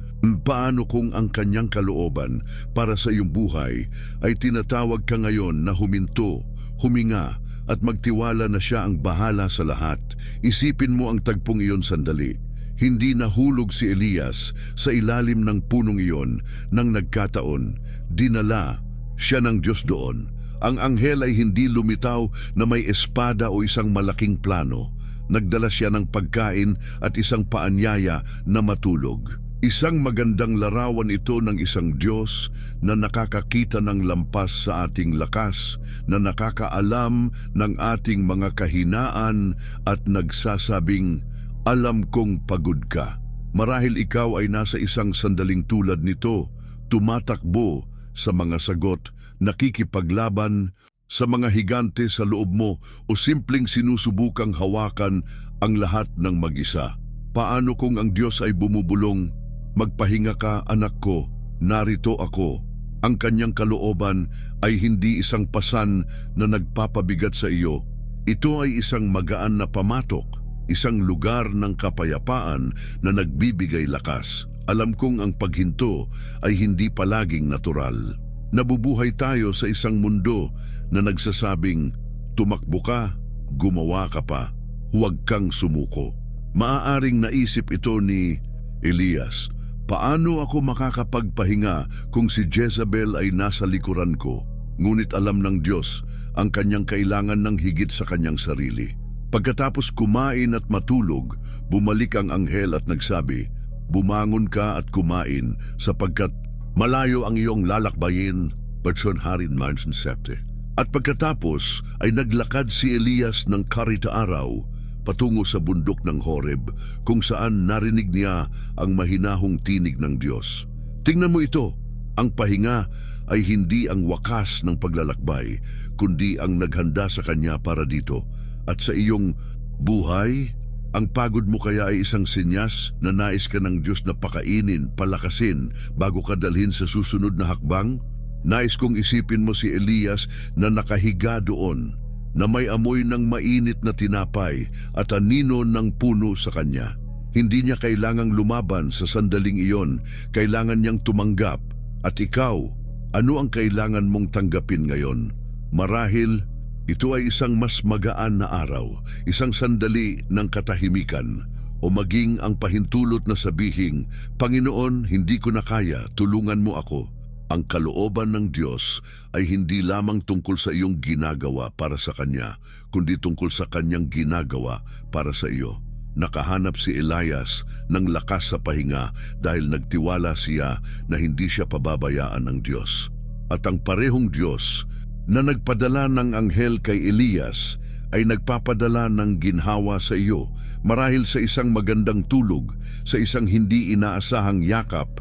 Paano kung ang kanyang kalooban para sa iyong buhay ay tinatawag ka ngayon na huminto, huminga at magtiwala na siya ang bahala sa lahat? Isipin mo ang tagpong iyon sandali. Hindi nahulog si Elias sa ilalim ng punong iyon nang nagkataon. Dinala siya ng Diyos doon. Ang anghel ay hindi lumitaw na may espada o isang malaking plano. Nagdala siya ng pagkain at isang paanyaya na matulog. Isang magandang larawan ito ng isang Diyos na nakakakita ng lampas sa ating lakas, na nakakaalam ng ating mga kahinaan at nagsasabing, "Alam kong pagod ka." Marahil ikaw ay nasa isang sandaling tulad nito, tumatakbo sa mga sagot, nakikipaglaban sa mga higante sa loob mo, o simpleng sinusubukang hawakan ang lahat ng mag-isa. Paano kung ang Diyos ay bumubulong? "Magpahinga ka, anak ko, narito ako." Ang kanyang kalooban ay hindi isang pasan na nagpapabigat sa iyo. Ito ay isang magaan na pamatok, isang lugar ng kapayapaan na nagbibigay lakas. Alam kong ang paghinto ay hindi palaging natural. Nabubuhay tayo sa isang mundo na nagsasabing, tumakbo ka, gumawa ka pa, huwag kang sumuko. Maaaring naisip ito ni Elias, paano ako makakapagpahinga kung si Jezebel ay nasa likuran ko? Ngunit alam ng Diyos ang kanyang kailangan ng higit sa kanyang sarili. Pagkatapos kumain at matulog, bumalik ang anghel at nagsabi, bumangon ka at kumain sapagkat malayo ang iyong lalakbayin, Bertson Harin Mansion Septe. At pagkatapos ay naglakad si Elias ng karita araw patungo sa bundok ng Horeb kung saan narinig niya ang mahinahong tinig ng Diyos. Tingnan mo ito, ang pahinga ay hindi ang wakas ng paglalakbay, kundi ang naghanda sa kanya para dito. At sa iyong buhay, ang pagod mo kaya ay isang senyas na nais ka ng Diyos na pakainin, palakasin bago ka dalhin sa susunod na hakbang? Nais kong isipin mo si Elias na nakahiga doon, na may amoy ng mainit na tinapay at anino ng puno sa kanya. Hindi niya kailangang lumaban sa sandaling iyon, kailangan niyang tumanggap. At ikaw, ano ang kailangan mong tanggapin ngayon? Marahil, ito ay isang mas magaan na araw, isang sandali ng katahimikan, o maging ang pahintulot na sabihing, Panginoon, hindi ko na kaya, tulungan mo ako. Ang kalooban ng Diyos ay hindi lamang tungkol sa iyong ginagawa para sa Kanya, kundi tungkol sa Kanyang ginagawa para sa iyo. Nakahanap si Elias ng lakas sa pahinga dahil nagtiwala siya na hindi siya pababayaan ng Diyos. At ang parehong Diyos na nagpadala ng anghel kay Elias ay nagpapadala ng ginhawa sa iyo marahil sa isang magandang tulog, sa isang hindi inaasahang yakap,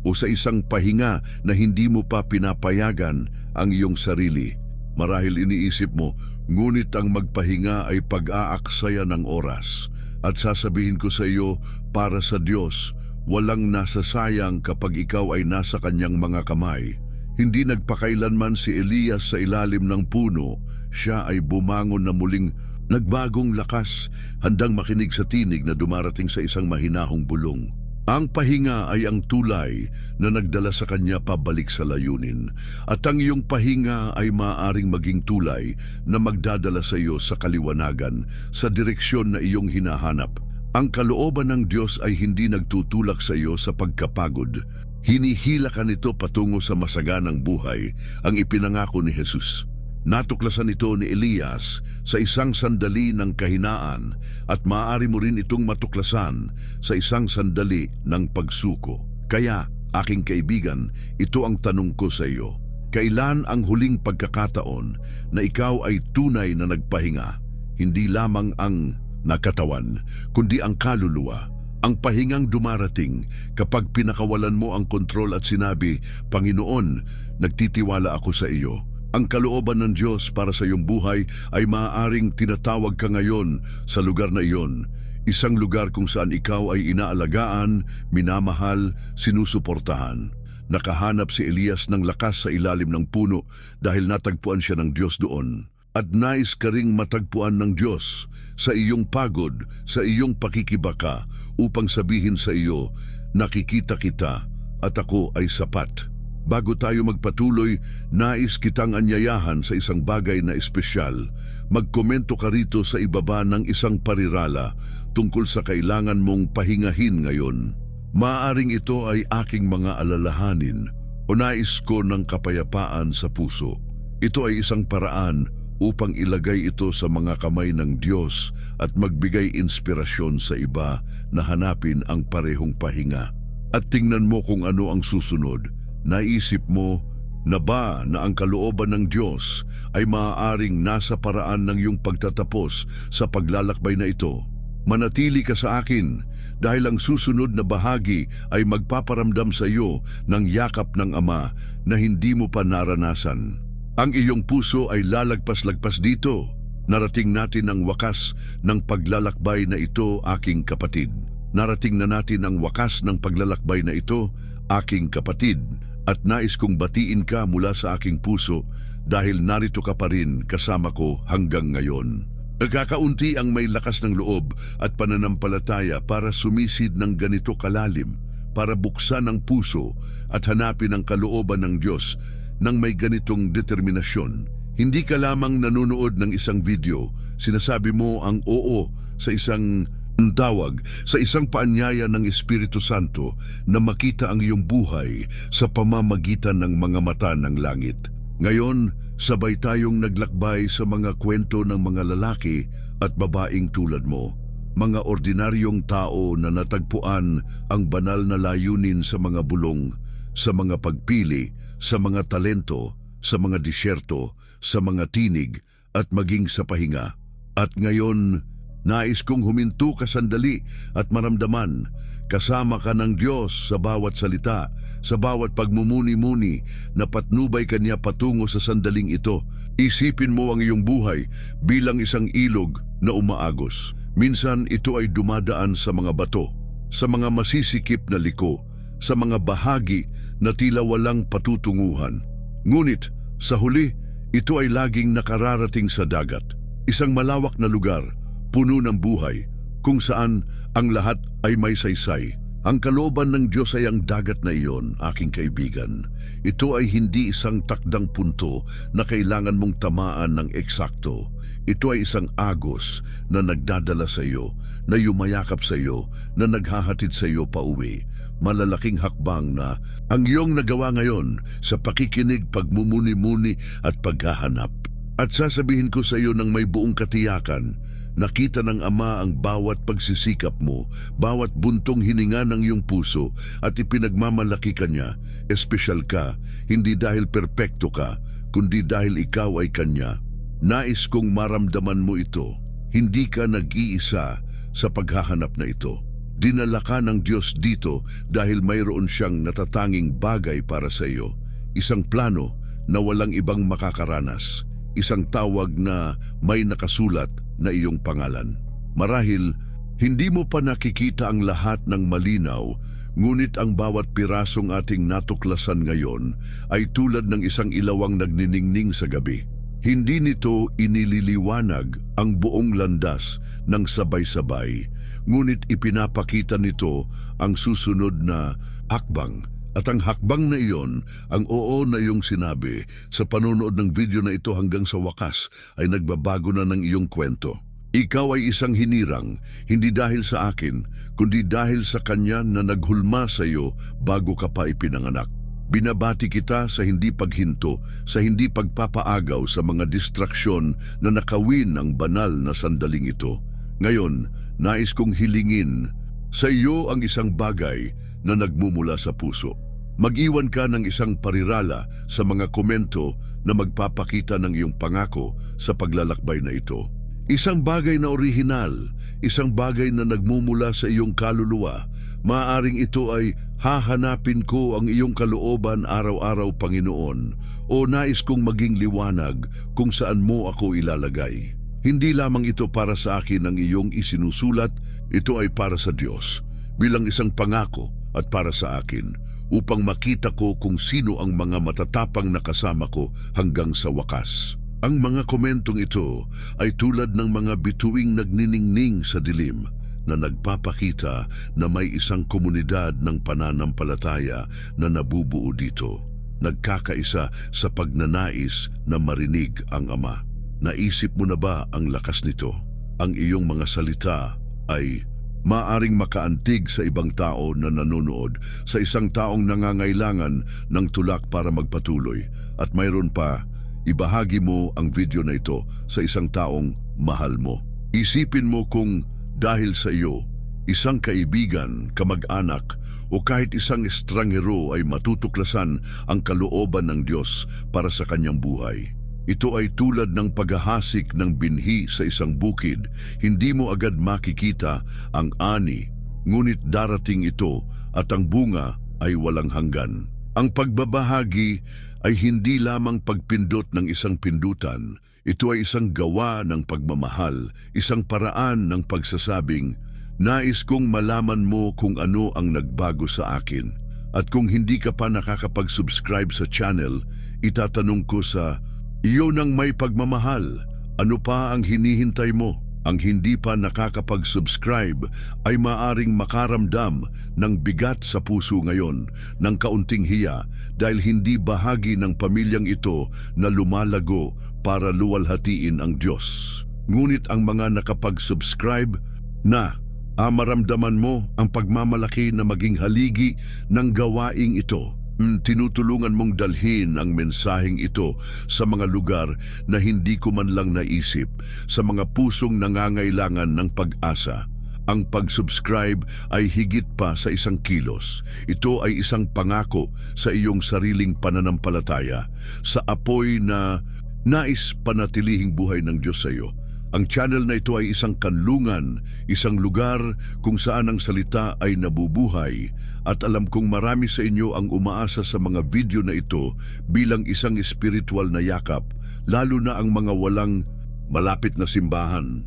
o sa isang pahinga na hindi mo pa pinapayagan ang iyong sarili. Marahil iniisip mo, ngunit ang magpahinga ay pag-aaksaya ng oras. At sasabihin ko sa iyo, para sa Diyos, walang nasasayang kapag ikaw ay nasa kanyang mga kamay. Hindi nagpakailanman si Elias sa ilalim ng puno, siya ay bumangon na muling nagbagong lakas, handang makinig sa tinig na dumarating sa isang mahinahong bulong. Ang pahinga ay ang tulay na nagdala sa kanya pabalik sa layunin, at ang iyong pahinga ay maaaring maging tulay na magdadala sa iyo sa kaliwanagan, sa direksyon na iyong hinahanap. Ang kalooban ng Diyos ay hindi nagtutulak sa iyo sa pagkapagod. Hinihila ka nito patungo sa masaganang buhay, ang ipinangako ni Jesus. Natuklasan ito ni Elias sa isang sandali ng kahinaan at maaari mo rin itong matuklasan sa isang sandali ng pagsuko. Kaya, aking kaibigan, ito ang tanong ko sa iyo. Kailan ang huling pagkakataon na ikaw ay tunay na nagpahinga? Hindi lamang ang nakatawan, kundi ang kaluluwa. Ang pahingang dumarating kapag pinakawalan mo ang kontrol at sinabi, Panginoon, nagtitiwala ako sa iyo. Ang kalooban ng Diyos para sa iyong buhay ay maaaring tinatawag ka ngayon sa lugar na iyon. Isang lugar kung saan ikaw ay inaalagaan, minamahal, sinusuportahan. Nakahanap si Elias ng lakas sa ilalim ng puno dahil natagpuan siya ng Diyos doon. At nais ka ring matagpuan ng Diyos sa iyong pagod, sa iyong pakikibaka, upang sabihin sa iyo, nakikita kita at ako ay sapat. Bago tayo magpatuloy, nais kitang anyayahan sa isang bagay na espesyal. Magkomento ka rito sa ibaba ng isang parirala tungkol sa kailangan mong pahingahin ngayon. Maaaring ito ay aking mga alalahanin o nais ko ng kapayapaan sa puso. Ito ay isang paraan upang ilagay ito sa mga kamay ng Diyos at magbigay inspirasyon sa iba na hanapin ang parehong pahinga. At tingnan mo kung ano ang susunod. Naisip mo na ba na ang kalooban ng Diyos ay maaaring nasa paraan ng iyong pagtatapos sa paglalakbay na ito? Manatili ka sa akin dahil ang susunod na bahagi ay magpaparamdam sa iyo ng yakap ng Ama na hindi mo pa naranasan. Ang iyong puso ay lalagpas-lagpas dito. Narating natin ang wakas ng paglalakbay na ito, aking kapatid. Narating na natin ang wakas ng paglalakbay na ito, aking kapatid. At nais kong batiin ka mula sa aking puso dahil narito ka pa rin kasama ko hanggang ngayon. Nagkakaunti ang may lakas ng loob at pananampalataya para sumisid ng ganito kalalim, para buksan ang puso at hanapin ang kalooban ng Diyos nang may ganitong determinasyon. Hindi ka lamang nanonood ng isang video, sinasabi mo ang oo sa isang tawag, sa isang paanyaya ng Espiritu Santo na makita ang iyong buhay sa pamamagitan ng mga mata ng langit. Ngayon, sabay tayong naglakbay sa mga kwento ng mga lalaki at babaeng tulad mo. Mga ordinaryong tao na natagpuan ang banal na layunin sa mga bulong, sa mga pagpili, sa mga talento, sa mga disyerto, sa mga tinig at maging sa pahinga. At ngayon, nais kong huminto ka sandali at maramdaman, kasama ka ng Diyos sa bawat salita, sa bawat pagmumuni-muni na patnubay kanya patungo sa sandaling ito. Isipin mo ang iyong buhay bilang isang ilog na umaagos. Minsan ito ay dumadaan sa mga bato, sa mga masisikip na liko, sa mga bahagi na tila walang patutunguhan. Ngunit sa huli, ito ay laging nakararating sa dagat, isang malawak na lugar, puno ng buhay, kung saan ang lahat ay may saysay. Ang kalooban ng Diyos ay ang dagat na iyon, aking kaibigan. Ito ay hindi isang takdang punto na kailangan mong tamaan ng eksakto. Ito ay isang agos na nagdadala sa iyo, na yumayakap sa iyo, na naghahatid sa iyo pauwi. Malalaking hakbang na ang iyong nagawa ngayon sa pakikinig, pagmumuni-muni at paghahanap. At sasabihin ko sa iyo ng may buong katiyakan, nakita ng Ama ang bawat pagsisikap mo, bawat buntong hininga ng iyong puso at ipinagmamalaki ka niya. Espesyal ka, hindi dahil perpekto ka, kundi dahil ikaw ay Kanya. Nais kong maramdaman mo ito. Hindi ka nag-iisa sa paghahanap na ito. Dinala ka ng Diyos dito dahil mayroon siyang natatanging bagay para sa iyo. Isang plano na walang ibang makakaranas. Isang tawag na may nakasulat na iyong pangalan. Marahil, hindi mo pa nakikita ang lahat ng malinaw, ngunit ang bawat pirasong ating natuklasan ngayon ay tulad ng isang ilawang nagniningning sa gabi. Hindi nito inililiwanag ang buong landas ng sabay-sabay, ngunit ipinapakita nito ang susunod na hakbang. At ang hakbang na iyon, ang oo na iyong sinabi, sa panonood ng video na ito hanggang sa wakas ay nagbabago na ng iyong kwento. Ikaw ay isang hinirang, hindi dahil sa akin, kundi dahil sa Kanya na naghulma sa iyo bago ka pa ipinanganak. Binabati kita sa hindi paghinto, sa hindi pagpapaagaw sa mga distraksyon na nakawin ang banal na sandaling ito. Ngayon, nais kong hilingin sa iyo ang isang bagay na nagmumula sa puso. Mag-iwan ka ng isang parirala sa mga komento na magpapakita ng iyong pangako sa paglalakbay na ito. Isang bagay na orihinal, isang bagay na nagmumula sa iyong kaluluwa. Maaaring ito ay hahanapin ko ang iyong kalooban araw-araw, Panginoon, o nais kong maging liwanag kung saan mo ako ilalagay. Hindi lamang ito para sa akin ang iyong isinusulat, ito ay para sa Diyos, bilang isang pangako at para sa akin, upang makita ko kung sino ang mga matatapang na kasama ko hanggang sa wakas. Ang mga komentong ito ay tulad ng mga bituing nagniningning sa dilim na nagpapakita na may isang komunidad ng pananampalataya na nabubuo dito, nagkakaisa sa pagnanais na marinig ang Ama. Naisip mo na ba ang lakas nito? Ang iyong mga salita ay maaring makaantig sa ibang tao na nanonood, sa isang taong nangangailangan ng tulak para magpatuloy. At mayroon pa, ibahagi mo ang video na ito sa isang taong mahal mo. Isipin mo kung dahil sa iyo, isang kaibigan, kamag-anak o kahit isang estranghero ay matutuklasan ang kalooban ng Diyos para sa kanyang buhay. Ito ay tulad ng paghahasik ng binhi sa isang bukid. Hindi mo agad makikita ang ani, ngunit darating ito at ang bunga ay walang hanggan. Ang pagbabahagi ay hindi lamang pagpindot ng isang pindutan. Ito ay isang gawa ng pagmamahal, isang paraan ng pagsasabing, nais kong malaman mo kung ano ang nagbago sa akin. At kung hindi ka pa nakakapag-subscribe sa channel, itatanong ko sa iyo nang may pagmamahal, ano pa ang hinihintay mo? Ang hindi pa nakakapag-subscribe ay maaring makaramdam ng bigat sa puso ngayon ng kaunting hiya dahil hindi bahagi ng pamilyang ito na lumalago para luwalhatiin ang Diyos. Ngunit ang mga nakapag-subscribe na maramdaman mo ang pagmamalaki na maging haligi ng gawaing ito. Tinutulungan mong dalhin ang mensaheng ito sa mga lugar na hindi ko man lang naisip, sa mga pusong nangangailangan ng pag-asa. Ang pag-subscribe ay higit pa sa isang kilos. Ito ay isang pangako sa iyong sariling pananampalataya, sa apoy na nais panatilihing buhay ng Diyos sa iyo. Ang channel na ito ay isang kanlungan, isang lugar kung saan ang salita ay nabubuhay, at alam kong marami sa inyo ang umaasa sa mga video na ito bilang isang espiritual na yakap, lalo na ang mga walang malapit na simbahan.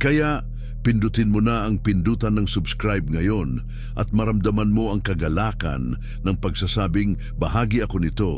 Kaya pindutin mo na ang pindutan ng subscribe ngayon at maramdaman mo ang kagalakan ng pagsasabing bahagi ako nito.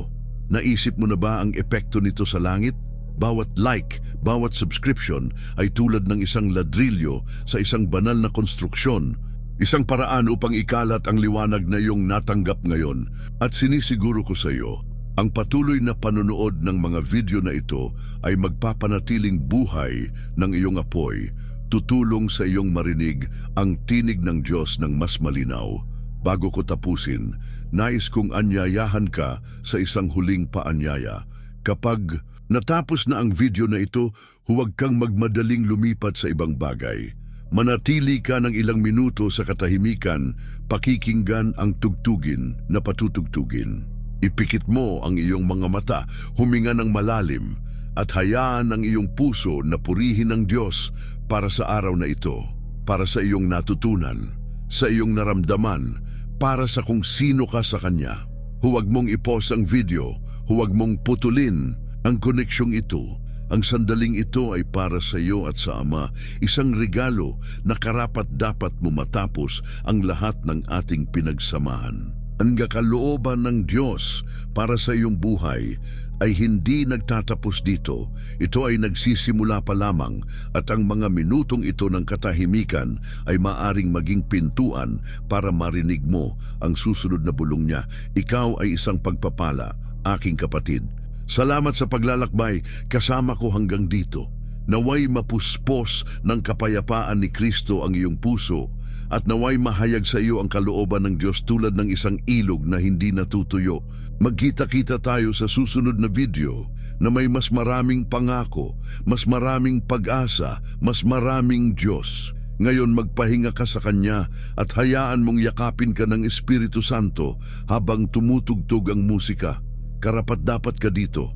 Naisip mo na ba ang epekto nito sa langit? Bawat like, bawat subscription ay tulad ng isang ladrilyo sa isang banal na konstruksyon, isang paraan upang ikalat ang liwanag na iyong natanggap ngayon. At sinisiguro ko sa iyo, ang patuloy na panonood ng mga video na ito ay magpapanatiling buhay ng iyong apoy, tutulong sa iyong marinig ang tinig ng Diyos ng mas malinaw. Bago ko tapusin, nais kong anyayahan ka sa isang huling paanyaya. Kapag natapos na ang video na ito, huwag kang magmadaling lumipat sa ibang bagay. Manatili ka ng ilang minuto sa katahimikan, pakikinggan ang tugtugin na patutugtugin. Ipikit mo ang iyong mga mata, huminga ng malalim, at hayaan ang iyong puso na purihin ng Diyos para sa araw na ito, para sa iyong natutunan, sa iyong naramdaman, para sa kung sino ka sa Kanya. Huwag mong i-pause ang video, huwag mong putulin ang koneksyong ito. Ang sandaling ito ay para sa iyo at sa Ama, isang regalo na karapat-dapat mo matapos ang lahat ng ating pinagsamahan. Ang kalooban ng Diyos para sa iyong buhay ay hindi nagtatapos dito. Ito ay nagsisimula pa lamang, at ang mga minutong ito ng katahimikan ay maaring maging pintuan para marinig mo ang susunod na bulong niya. Ikaw ay isang pagpapala, aking kapatid. Salamat sa paglalakbay kasama ko hanggang dito. Naway mapuspos ng kapayapaan ni Kristo ang iyong puso, at naway mahayag sa iyo ang kalooban ng Diyos tulad ng isang ilog na hindi natutuyo. Magkita-kita tayo sa susunod na video na may mas maraming pangako, mas maraming pag-asa, mas maraming Diyos. Ngayon magpahinga ka sa Kanya at hayaan mong yakapin ka ng Espiritu Santo habang tumutugtog ang musika. Karapat-dapat ka dito.